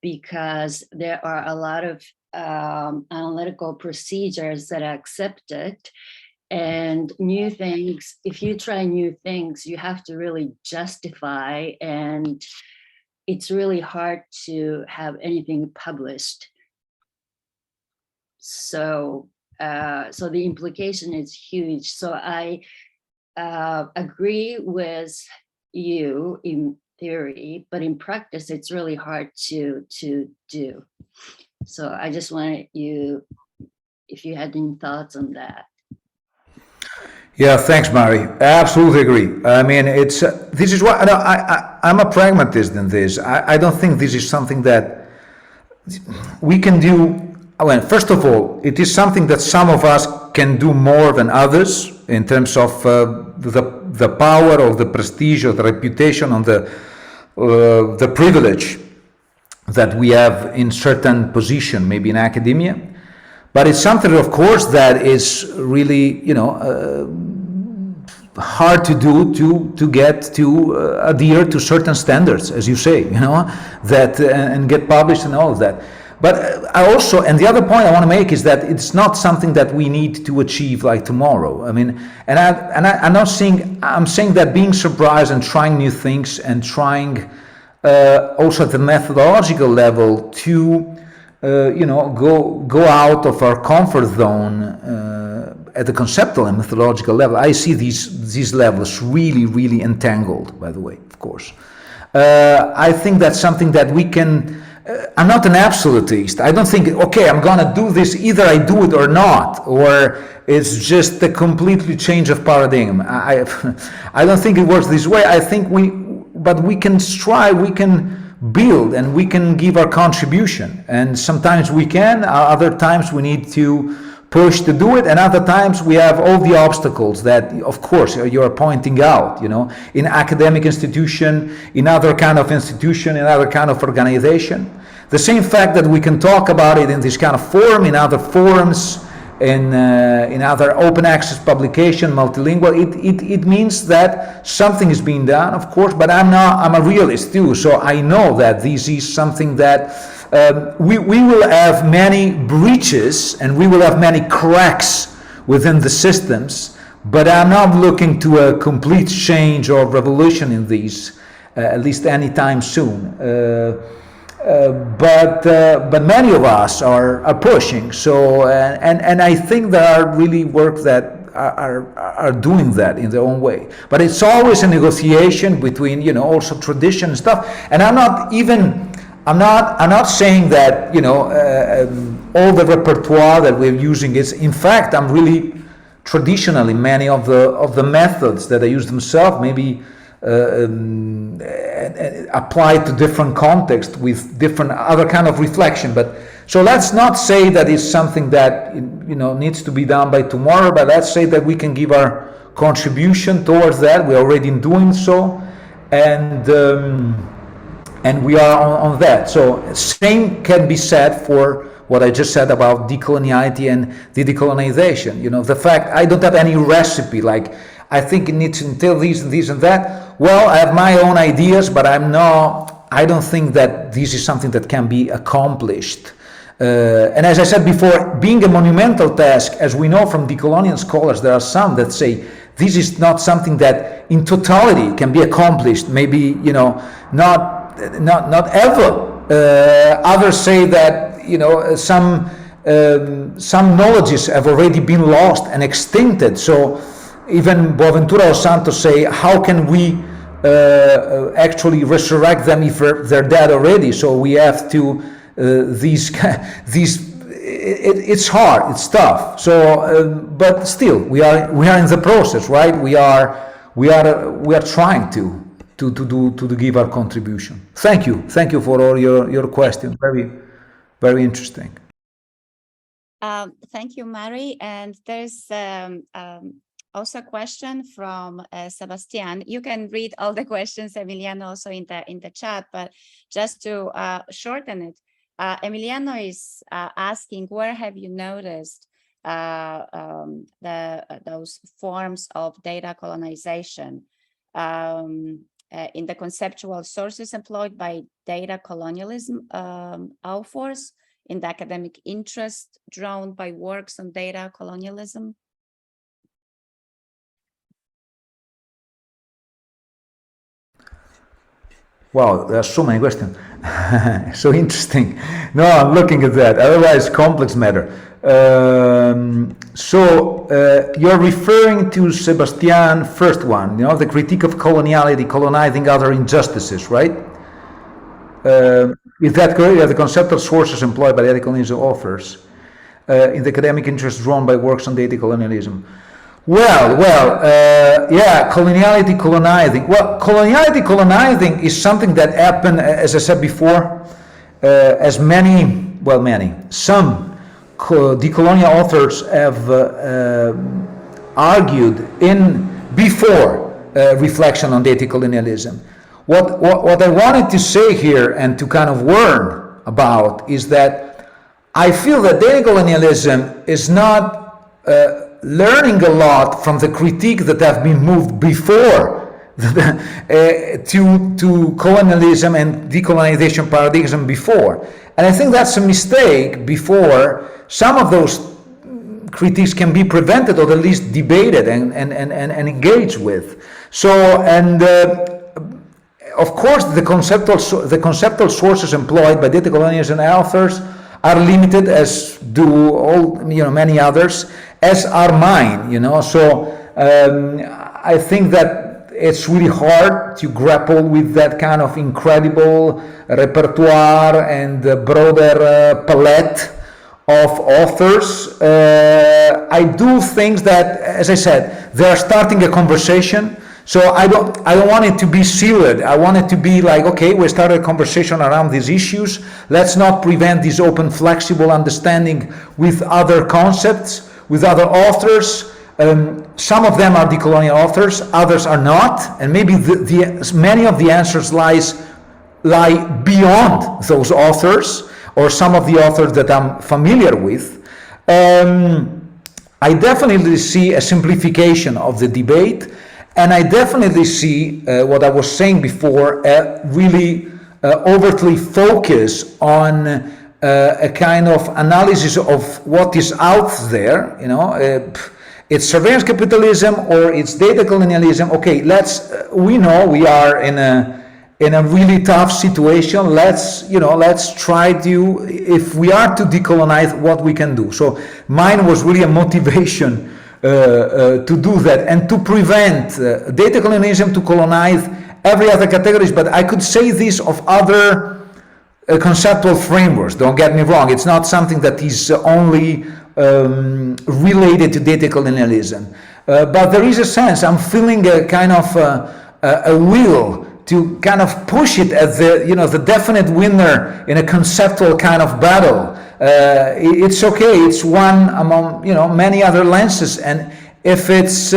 because there are a lot of analytical procedures that are accepted, and new things, if you try new things, you have to really justify, and it's really hard to have anything published. So the implication is huge. So I agree with you in theory, but in practice, it's really hard to do. So I just wanted you, if you had any thoughts on that. Yeah, thanks, Mari. I absolutely agree. I mean, this is what I'm a pragmatist in this. I don't think this is something that we can do. Well, first of all, it is something that some of us can do more than others in terms of the power, or the prestige, or the reputation, on the privilege that we have in certain position, maybe in academia. But it's something, of course, that is really, hard to do to get to adhere to certain standards, as you say, that and get published and all of that. But I also, and the other point I want to make is that it's not something that we need to achieve like tomorrow. I mean, I'm not saying, I'm saying that being surprised and trying new things, and trying also at the methodological level to go out of our comfort zone at the conceptual and methodological level. I see these levels really entangled, by the way, of course. I think that's something that we can. I'm not an absolutist. I don't think, okay, I'm gonna do this, either I do it or not, or it's just a completely change of paradigm. I don't think it works this way. I think but we can strive, we can build, and we can give our contribution. And sometimes we can, other times we need to push to do it, and other times we have all the obstacles that, of course, you're pointing out, in academic institution, in other kind of institution, in other kind of organization. The same fact that we can talk about it in this kind of forum, in other forums, in other open access publication, multilingual, it means that something is being done, of course, but I'm a realist too, so I know that this is something that we will have many breaches and we will have many cracks within the systems, but I'm not looking to a complete change or revolution in these, at least anytime soon. But many of us are pushing. So and I think there are really work that are doing that in their own way. But it's always a negotiation between also tradition and stuff. And I'm not saying that all the repertoire that we're using is. In fact, I'm really traditionally many of the methods that I use themselves maybe applied to different contexts with different other kind of reflection. But so let's not say that it's something that needs to be done by tomorrow, but let's say that we can give our contribution towards that. We're already doing so, and we are on that. So same can be said for what I just said about decoloniality and the decolonization. The fact I don't have any recipe, like I think it needs to entail these and these and that. Well, I have my own ideas, but I don't think that this is something that can be accomplished. And as I said before, being a monumental task, as we know from decolonial scholars, there are some that say this is not something that in totality can be accomplished, maybe, not ever. Others say that, some knowledges have already been lost and extincted. So even Boaventura or Santos say, how can we actually resurrect them if they're dead already? So we have to it's hard, it's tough. So but still we are in the process, right? We are trying to give our contribution. Thank you for all your questions. Very, very interesting. Thank you, Mari. And there's also a question from Sebastian. You can read all the questions, Emiliano, also in the chat, but just to shorten it, Emiliano is asking, where have you noticed those forms of data colonization in the conceptual sources employed by data colonialism authors, in the academic interest drawn by works on data colonialism? Wow, there are so many questions. So interesting. No, I'm looking at that. Otherwise, complex matter. You're referring to Sebastian, first one, the critique of coloniality, colonizing other injustices, right? Is that correct? Yeah, the conceptual sources employed by the decolonialism authors in the academic interest drawn by works on data colonialism. Yeah, coloniality, colonizing. Well, coloniality, colonizing is something that happened, as I said before, as some decolonial authors have argued before reflection on data colonialism. What I wanted to say here and to kind of warn about is that I feel that data colonialism is not learning a lot from the critique that have been moved before to colonialism and decolonization paradigm before. And I think that's a mistake. Before, some of those critiques can be prevented or at least debated and engaged with. So, of course, the conceptual sources employed by data colonialism authors are limited, as do all many others, as are mine. So I think that it's really hard to grapple with that kind of incredible repertoire and broader palette of authors. I do think that, as I said, they're starting a conversation. So I don't want it to be sealed. I want it to be like, okay, we started a conversation around these issues. Let's not prevent this open, flexible understanding with other concepts, with other authors. Some of them are decolonial authors, others are not, and maybe many of the answers lie beyond those authors or some of the authors that I'm familiar with. I definitely see a simplification of the debate, and I definitely see what I was saying before, really overtly focus on a kind of analysis of what is out there, it's surveillance capitalism or it's data colonialism. Okay, we know we are in a really tough situation. Let's try to, if we are to decolonize, what we can do. So mine was really a motivation to do that and to prevent data colonialism to colonize every other categories. But I could say this of other conceptual frameworks. Don't get me wrong. It's not something that is only related to data colonialism, but there is a sense, I'm feeling a kind of a will to kind of push it as the definite winner in a conceptual kind of battle. It's okay, it's one among many other lenses, and if it's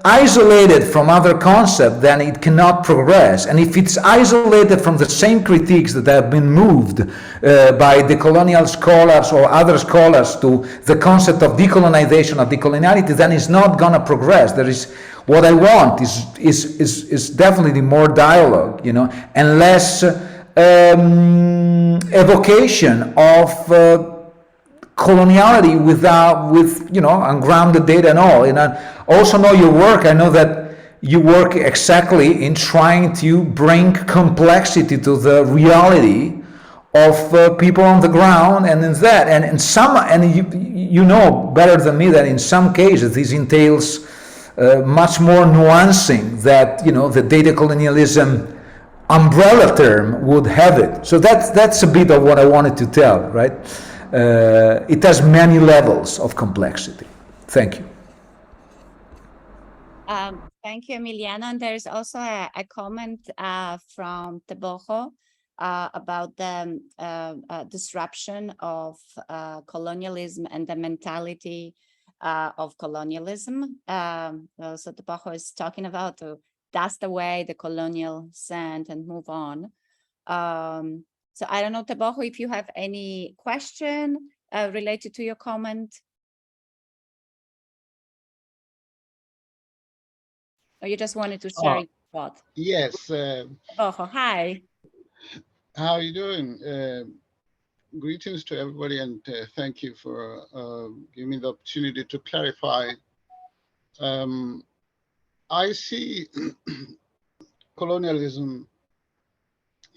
isolated from other concepts, then it cannot progress. And if it's isolated from the same critiques that have been moved by decolonial scholars or other scholars to the concept of decolonization or decoloniality, then it's not gonna progress. There is, what I want is definitely more dialogue, and less evocation of coloniality with ungrounded data and all. And I also know your work. I know that you work exactly in trying to bring complexity to the reality of people on the ground, and in that, and you know better than me that in some cases this entails much more nuancing that the data colonialism umbrella term would have it. So that's a bit of what I wanted to tell, right? It has many levels of complexity. Thank you. Thank you, Emiliano. And there's also a comment from Teboho about the disruption of colonialism and the mentality of colonialism. So Teboho is talking about to dust away the colonial sand and move on. So I don't know, Teboho, if you have any question related to your comment. Or you just wanted to share your thought? Yes. Teboho, hi. How are you doing? Greetings to everybody, and thank you for giving me the opportunity to clarify. I see colonialism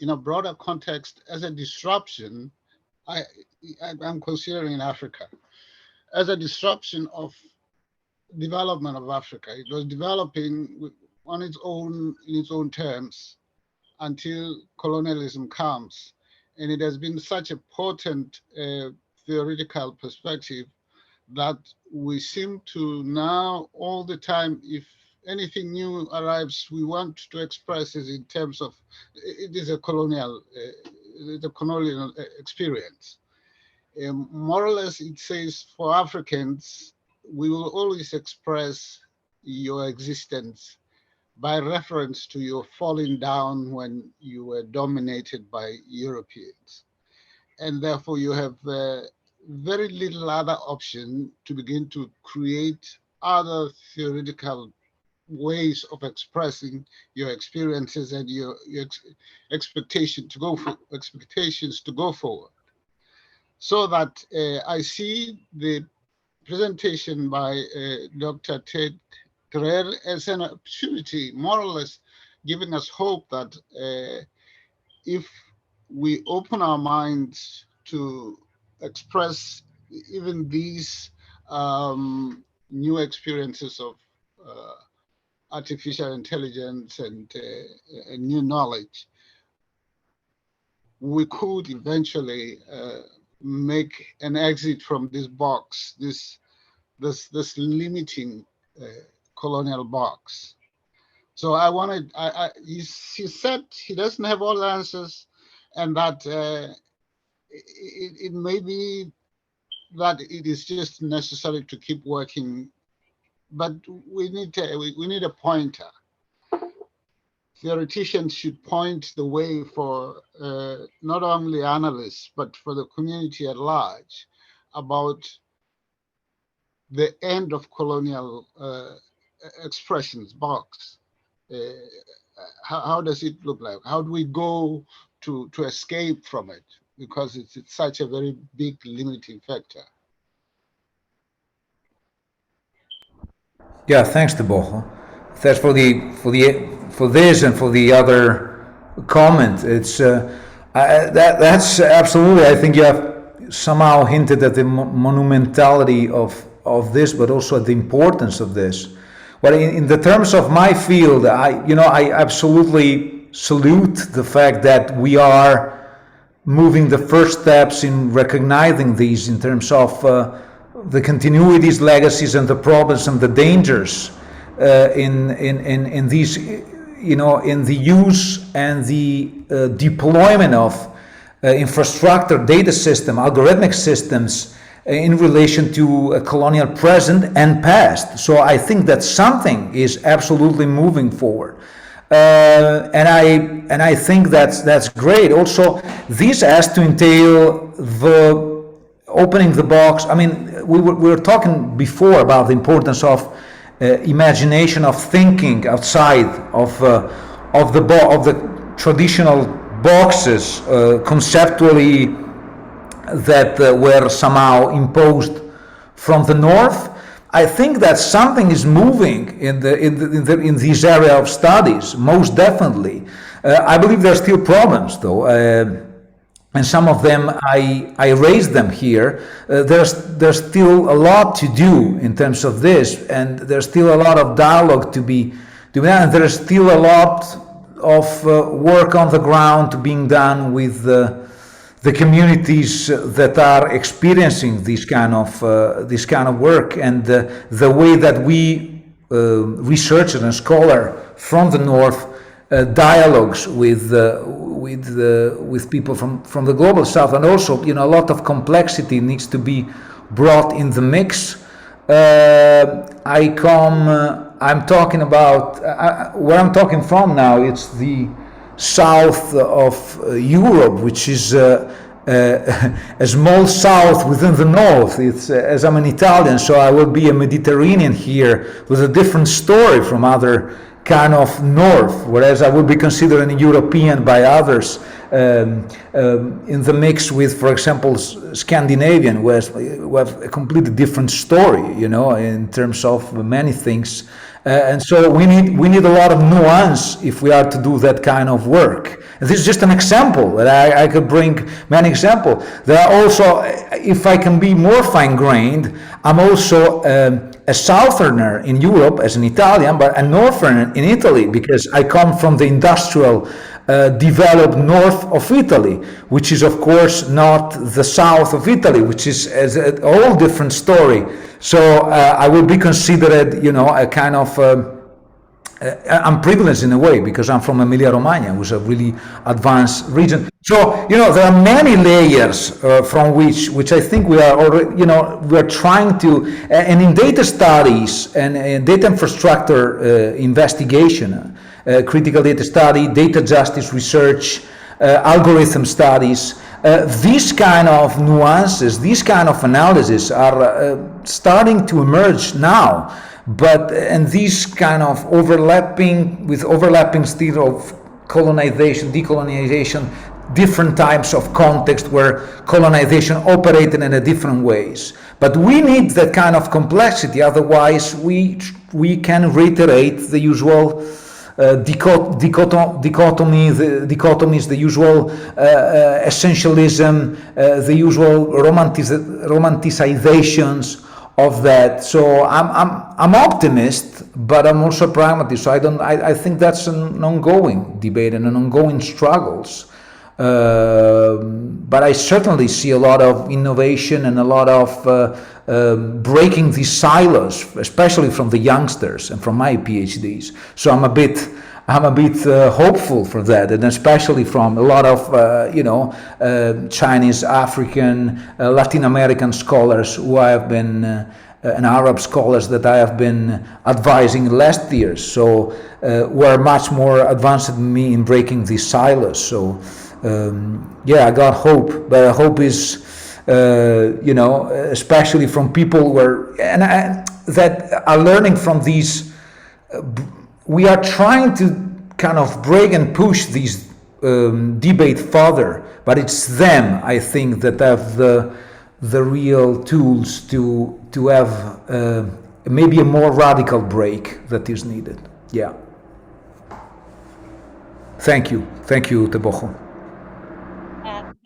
in a broader context as a disruption. I'm considering in Africa as a disruption of development of Africa. It was developing on its own, in its own terms, until colonialism comes. And it has been such a potent theoretical perspective that we seem to now all the time, if anything new arrives, we want to express it in terms of, it is a colonial experience. More or less, it says for Africans, we will always express your existence by reference to your falling down when you were dominated by Europeans. And therefore you have very little other option to begin to create other theoretical ways of expressing your experiences and your expectations to go forward. So that I see the presentation by Dr. Treré as an opportunity, more or less giving us hope that if we open our minds to express even these new experiences of artificial intelligence and new knowledge, we could eventually make an exit from this box, this limiting colonial box. So I wanted, he said he doesn't have all the answers, and that it may be that it is just necessary to keep working, but we need a pointer. Theoreticians should point the way for not only analysts, but for the community at large about the end of colonial expressions box. How does it look like? How do we go to escape from it? Because it's such a very big limiting factor. Yeah, thanks, Deboho. Thanks for this and for the other comment. It's that's absolutely. I think you have somehow hinted at the monumentality of this, but also at the importance of this. Well, in the terms of my field, I absolutely salute the fact that we are moving the first steps in recognizing these in terms of the continuities, legacies, and the problems and the dangers in these, in the use and the deployment of infrastructure, data system, algorithmic systems in relation to a colonial present and past. So I think that something is absolutely moving forward. And I think that's great. Also, this has to entail the opening the box. I mean, we were talking before about the importance of imagination, of thinking outside of the traditional boxes conceptually that were somehow imposed from the north. I think that something is moving in this area of studies, most definitely. I believe there are still problems, though, and some of them I raised them here. There's still a lot to do in terms of this, and there's still a lot of dialogue to be done. And there's still a lot of work on the ground being done with the communities that are experiencing this kind of work, and the way that we researchers and scholars from the north dialogues with people from the global south, and also a lot of complexity needs to be brought in the mix. I'm talking about where I'm talking from now. It's the south of Europe, which is a small south within the north. It's as I'm an Italian, so I will be a Mediterranean here with a different story from other kind of north, whereas I would be considered a European by others in the mix with, for example, Scandinavian, who have a completely different story, in terms of many things. And so we need a lot of nuance if we are to do that kind of work. And this is just an example, but I could bring many examples. There are also, if I can be more fine-grained, I'm also a southerner in Europe as an Italian, but a northerner in Italy, because I come from the industrial developed north of Italy, which is of course not the south of Italy, which is a whole different story. So I would be considered, a kind of, I'm privileged in a way because I'm from Emilia-Romagna, which is a really advanced region. So, there are many layers from which I think we are already, we're trying to, and in data studies and data infrastructure investigation, critical data study, data justice research, algorithm studies, these kind of nuances, these kind of analysis are starting to emerge now. And these kind of overlapping still of colonization, decolonization, different types of context where colonization operated in a different ways. But we need that kind of complexity, otherwise we can reiterate the usual dichotomies, the usual essentialism, the usual romanticizations of that. So I'm optimist, but I'm also pragmatist. So I think that's an ongoing debate and an ongoing struggles. But I certainly see a lot of innovation and a lot of breaking these silos, especially from the youngsters and from my PhDs. So I'm a bit hopeful for that, and especially from a lot of Chinese, African, Latin American scholars who I have been, and Arab scholars that I have been advising last years. So were much more advanced than me in breaking these silos. So yeah, I got hope, but hope is, especially from people that are learning from these. We are trying to kind of break and push these debate further, but it's them, I think, that have the real tools to have maybe a more radical break that is needed. Yeah. Thank you, Teboho.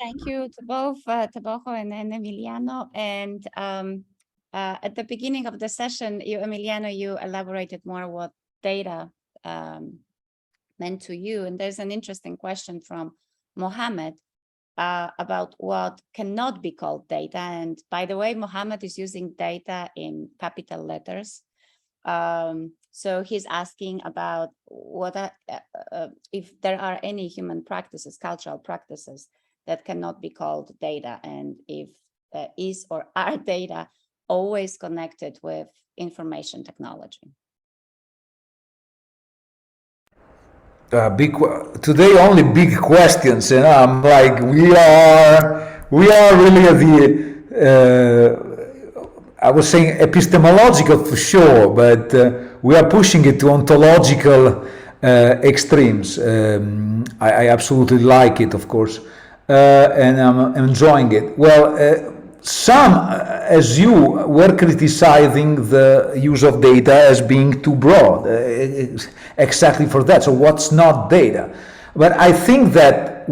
Thank you to both Teboho and Emiliano. And at the beginning of the session, Emiliano, you elaborated more what data meant to you. And there's an interesting question from Mohammed about what cannot be called data. And by the way, Mohammed is using data in capital letters. So he's asking about what if there are any human practices, cultural practices that cannot be called data, and if is or are data always connected with information technology? Today only big questions, and I'm like, we are really at the I was saying epistemological for sure, but we are pushing it to ontological extremes. I absolutely like it, of course, and I'm enjoying it. Well, some, as you, were criticizing the use of data as being too broad, exactly for that. So what's not data? But I think that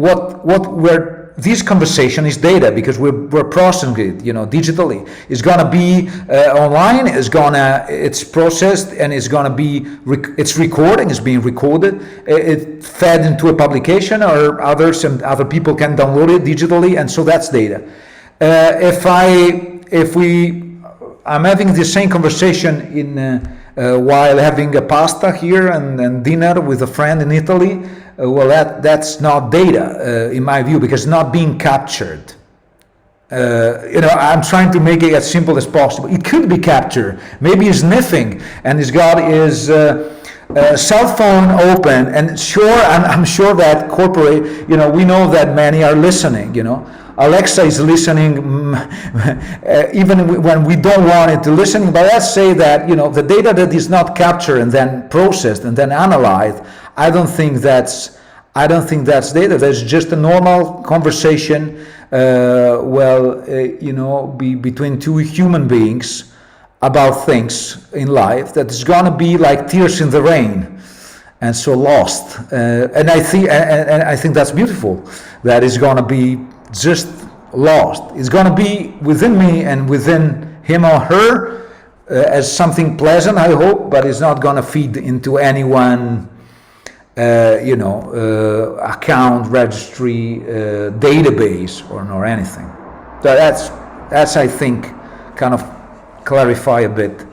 this conversation is data, because we're processing it, digitally. It's gonna be online. It's processed, and it's gonna be it's recording. It's being recorded. It fed into a publication, or other people can download it digitally, and so that's data. I'm having the same conversation while having a pasta here and dinner with a friend in Italy. Well, that's not data in my view, because it's not being captured. I'm trying to make it as simple as possible. It could be captured. Maybe he's sniffing and he's got his cell phone open, and I'm sure that corporate, we know that many are listening, Alexa is listening even when we don't want it to listen. But let's say that, the data that is not captured and then processed and then analyzed, I don't think that's data. That's just a normal conversation, between two human beings about things in life that is going to be like tears in the rain, and so lost. And I think that's beautiful. That is going to be just lost. It's going to be within me and within him or her as something pleasant, I hope, but it's not going to feed into anyone. Account registry database or anything. So that's I think kind of clarify a bit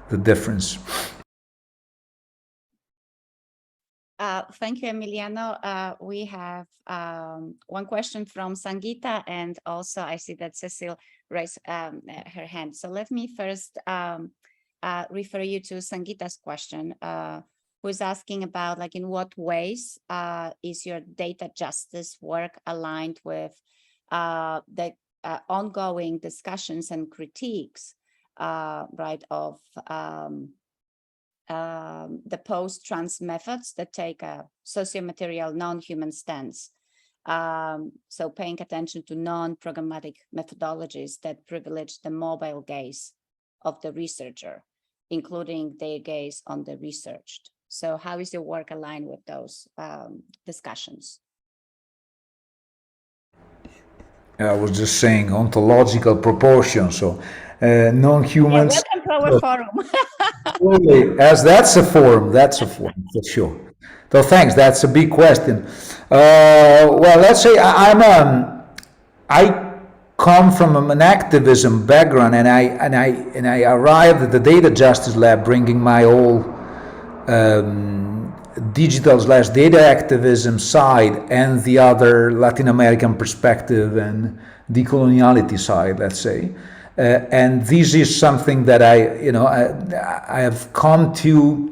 the difference. Thank you, Emiliano. We have one question from Sangeeta, and also I see that Cecile raised her hand. So let me first refer you to Sangeeta's question, who's asking about, like, in what ways is your data justice work aligned with the ongoing discussions and critiques, right, of the post-trans methods that take a socio-material non-human stance. So paying attention to non-programmatic methodologies that privilege the mobile gaze of the researcher, including their gaze on the researched. So how is your work aligned with those discussions? I was just saying ontological proportion. So non-humans. Yeah, welcome to our forum. Absolutely. As that's a forum for sure. So thanks. That's a big question. Well, let's say I come from an activism background, and I arrived at the Data Justice Lab, bringing my whole digital/data activism side and the other Latin American perspective and decoloniality side, let's say. And this is something that I have come to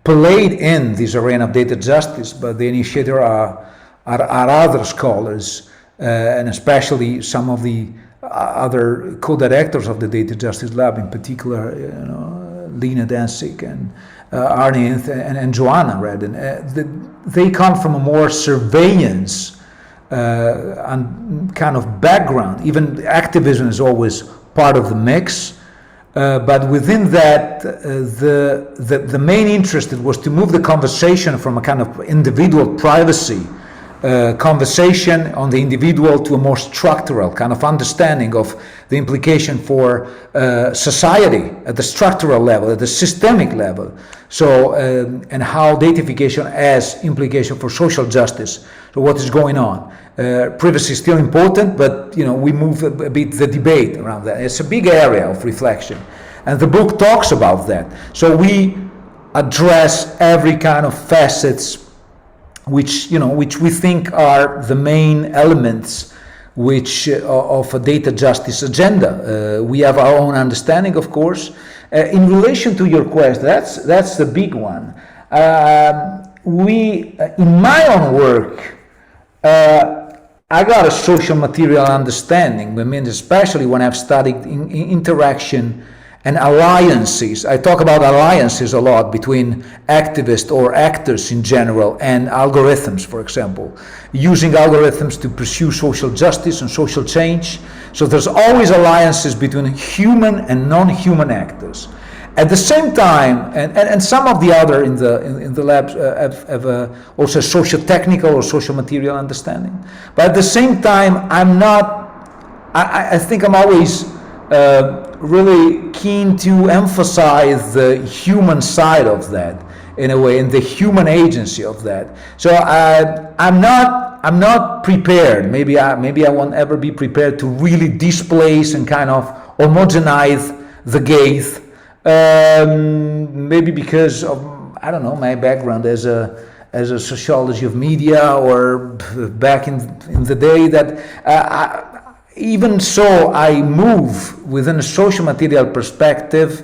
played in this arena of data justice, but the initiator are other scholars, and especially some of the other co-directors of the Data Justice Lab, in particular, Lena Danzig and Arne and Joanna Redden. They come from a more surveillance and kind of background. Even activism is always part of the mix. But within that, the main interest was to move the conversation from a kind of individual privacy conversation on the individual to a more structural kind of understanding of the implication for society at the structural level, at the systemic level. So, and how datafication has implication for social justice. So what is going on? Privacy is still important, but we move a bit the debate around that. It's a big area of reflection, and the book talks about that. So we address every kind of facets which we think are the main elements of a data justice agenda. We have our own understanding, of course. In relation to your question, that's the big one. In my own work, I got a social material understanding. I mean, especially when I've studied interaction and alliances. I talk about alliances a lot between activists or actors in general and algorithms, for example, using algorithms to pursue social justice and social change. So there's always alliances between human and non-human actors. At the same time, and some of the other in the labs have also social technical or social material understanding. But at the same time, I think I'm always really keen to emphasize the human side of that in a way, and the human agency of that. So I'm not prepared. Maybe I won't ever be prepared to really displace and kind of homogenize the gaze. Maybe because of, I don't know, my background as a sociology of media, or back in the day that even so I move within a social material perspective.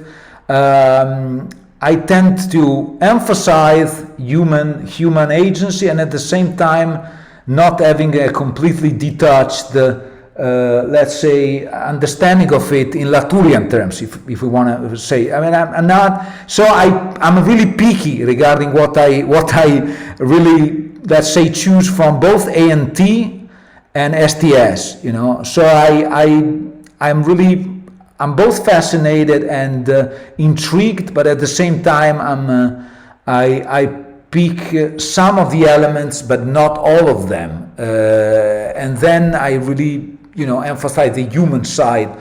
I tend to emphasize human agency, and at the same time not having a completely detached let's say, understanding of it in Latourian terms, if we want to say. I mean, I'm not. So I'm really picky regarding what I really, let's say, choose from both ANT and STS. So I'm both fascinated and intrigued, but at the same time I pick some of the elements, but not all of them, and then I really emphasize the human side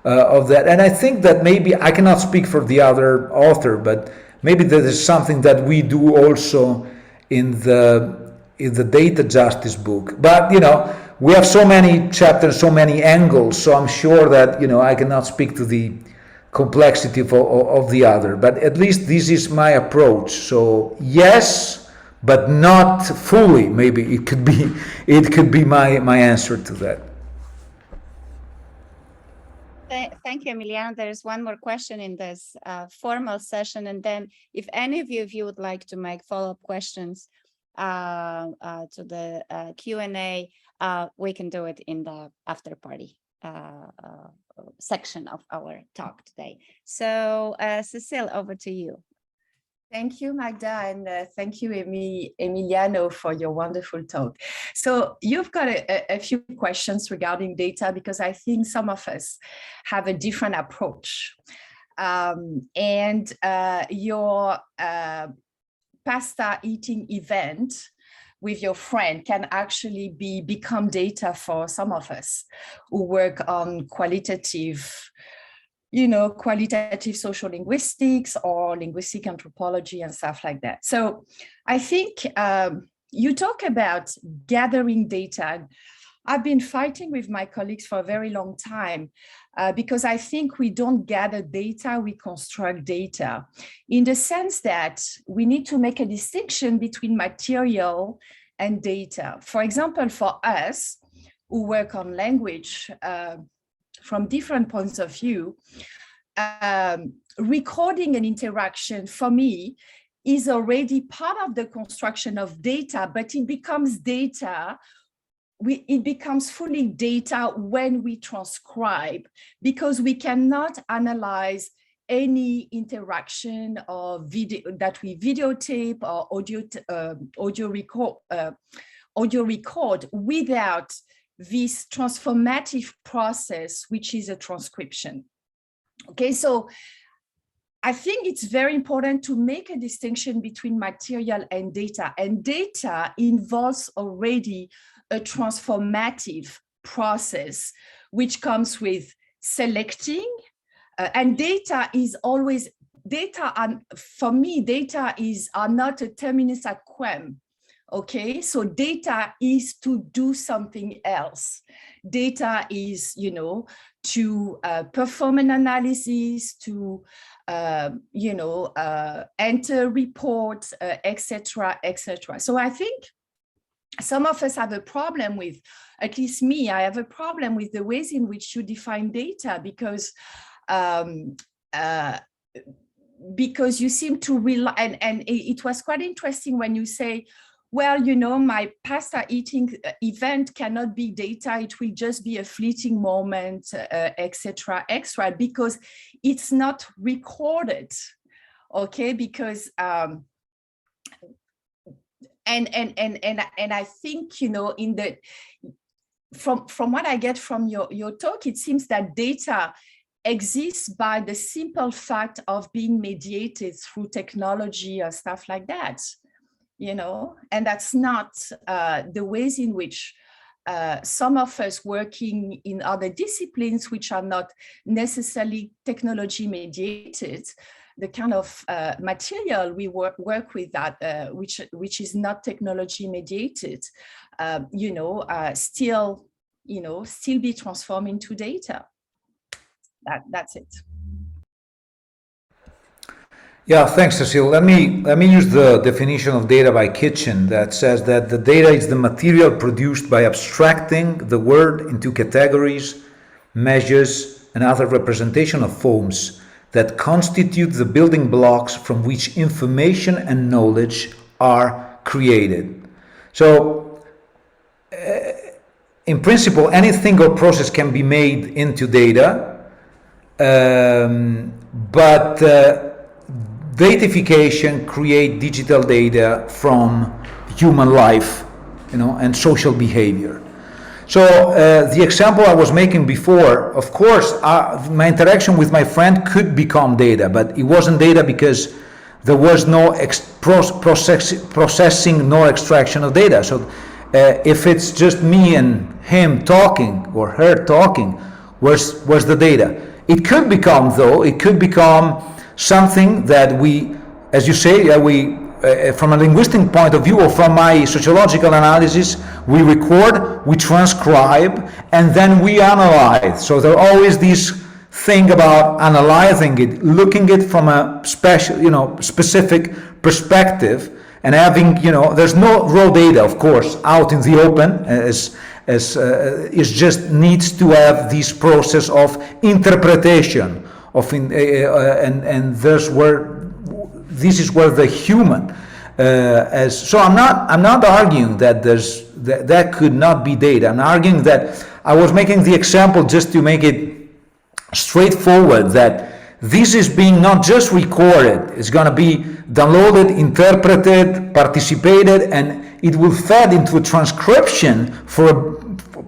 of that. And I think that maybe I cannot speak for the other author, but maybe that is something that we do also in the data justice book. But we have so many chapters, so many angles, so I'm sure that I cannot speak to the complexity of the other, but at least this is my approach. So yes, but not fully. Maybe it could be my answer to that. Thank you, Emiliano. There's one more question in this formal session, and then if any of you would like to make follow-up questions to the Q&A, we can do it in the after party section of our talk today. So Cecile, over to you. Thank you, Magda, and thank you, Emiliano, for your wonderful talk. So you've got a few questions regarding data, because I think some of us have a different approach. And your pasta eating event with your friend can actually become data for some of us who work on qualitative social linguistics or linguistic anthropology and stuff like that. So I think you talk about gathering data. I've been fighting with my colleagues for a very long time because I think we don't gather data, we construct data, in the sense that we need to make a distinction between material and data. For example, for us who work on language from different points of view, recording an interaction for me is already part of the construction of data, but it becomes data. It becomes fully data when we transcribe, because we cannot analyze any interaction or video that we videotape or audio record without this transformative process, which is a transcription. Okay, so I think it's very important to make a distinction between material and data involves already a transformative process, which comes with selecting, and data is always, for me, data are not a terminus ad quem. Okay, so data is to do something else. Data is, to perform an analysis, to, enter reports, etc., etc. So I think some of us have a problem with, at least me, I have a problem with the ways in which you define data, because you seem to rely, and it was quite interesting when you say, well, my pasta eating event cannot be data, it will just be a fleeting moment, etc., extra, because it's not recorded, okay? Because, and I think, from what I get from your talk, it seems that data exists by the simple fact of being mediated through technology or stuff like that. And that's not the ways in which some of us working in other disciplines, which are not necessarily technology mediated, the kind of material we work with that, which is not technology mediated, still be transformed into data. That's it. Yeah, thanks, Cecile. Let me use the definition of data by Kitchen that says that the data is the material produced by abstracting the word into categories, measures, and other representation of forms that constitute the building blocks from which information and knowledge are created. So, in principle, anything or process can be made into data, but datification create digital data from human life, and social behavior. So the example I was making before, of course, my interaction with my friend could become data, but it wasn't data because there was no processing nor extraction of data. So if it's just me and him talking or her talking, where's the data? It could become, though, something that we, as you say, from a linguistic point of view or from my sociological analysis, we record, we transcribe, and then we analyze. So there's always this thing about analyzing it, looking at it from a specific perspective, and having, there's no raw data, of course, out in the open, it just needs to have this process of interpretation. And this is where the human so I'm not arguing that that could not be data. I'm arguing that I was making the example just to make it straightforward that this is being not just recorded, it's going to be downloaded, interpreted, participated, and it will fed into a transcription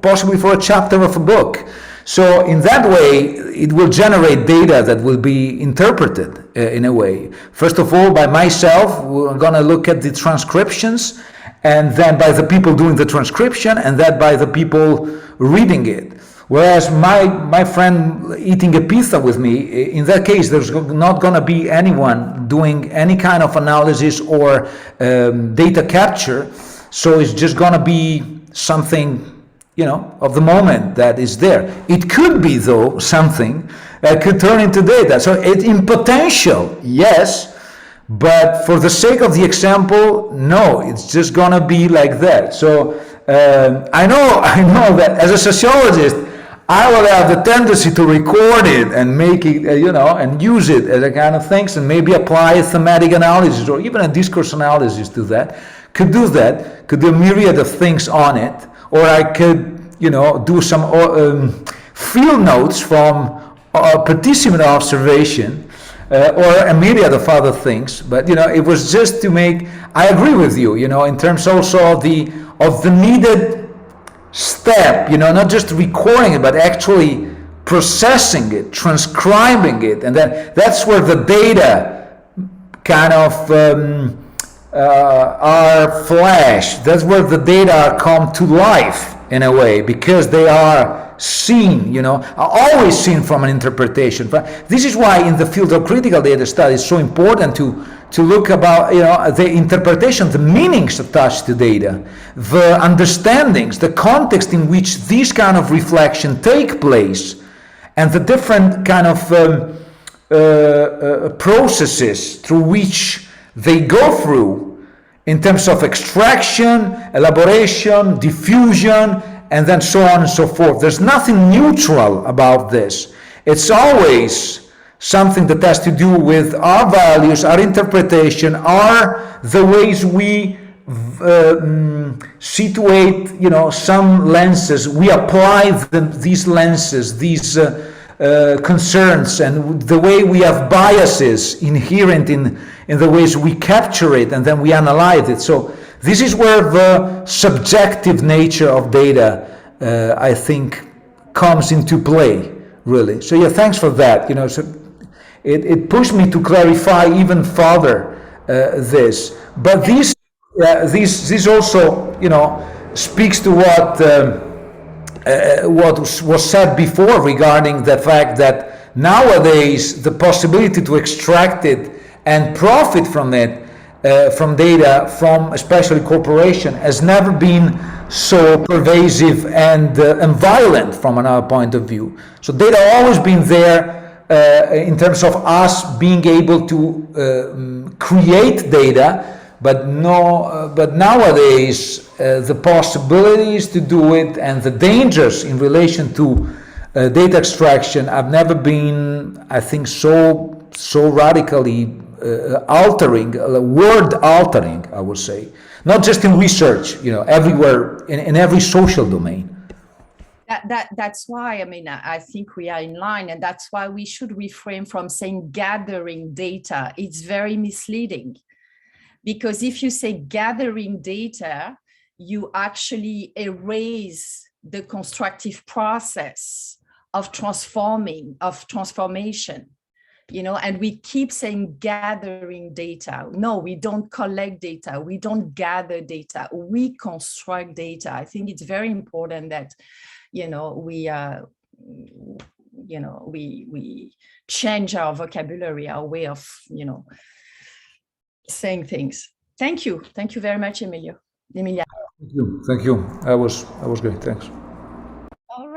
possibly for a chapter of a book. So in that way, it will generate data that will be interpreted in a way. First of all, by myself, we're going to look at the transcriptions, and then by the people doing the transcription, and then by the people reading it. Whereas my friend eating a pizza with me, in that case, there's not going to be anyone doing any kind of analysis or data capture. So it's just going to be something, you know, of the moment that is there. It could be, though, something that could turn into data. So it, in potential, yes, but for the sake of the example, no, it's just going to be like that. So I know that as a sociologist, I would have the tendency to record it and make it, you know, and use it as a kind of things, and maybe apply a thematic analysis or even a discourse analysis to that. Could do that, could do a myriad of things on it, or I could, you know, do some field notes from participant observation, or a myriad of other things. But, you know, it was just to make, I agree with you, you know, in terms also of the needed step, you know, not just recording it, but actually processing it, transcribing it, and then that's where the data kind of are flashed. That's where the data come to life in a way, because they are seen, you know, are always seen from an interpretation. But this is why in the field of critical data study it's so important to look about, you know, the interpretation, the meanings attached to data, the understandings, the context in which these kind of reflection take place, and the different kind of processes through which they go through in terms of extraction, elaboration, diffusion, and then so on and so forth. There's nothing neutral about this. It's always something that has to do with our values, our interpretation, the ways we situate, you know, some lenses. We apply these lenses, these concerns, and the way we have biases inherent in the ways we capture it and then we analyze it. So this is where the subjective nature of data, I think, comes into play, really. So yeah, thanks for that. You know, so it pushed me to clarify even further this. But this also, you know, speaks to what was said before regarding the fact that nowadays the possibility to extract it and profit from it, from data, from especially corporation, has never been so pervasive and violent from another point of view. So data always been there in terms of us being able to create data, but nowadays the possibilities to do it and the dangers in relation to data extraction have never been, I think, so radically altering, world altering, I would say. Not just in research, you know, everywhere, in every social domain. That's why, I mean, I think we are in line, and that's why we should refrain from saying gathering data. It's very misleading, because if you say gathering data, you actually erase the constructive process of transformation, you know, and we keep saying gathering data. No, we don't collect data. We don't gather data. We construct data. I think it's very important that, you know, we change our vocabulary, our way of, you know, saying things. Thank you very much, Emilia. Thank you. That was great. Thanks.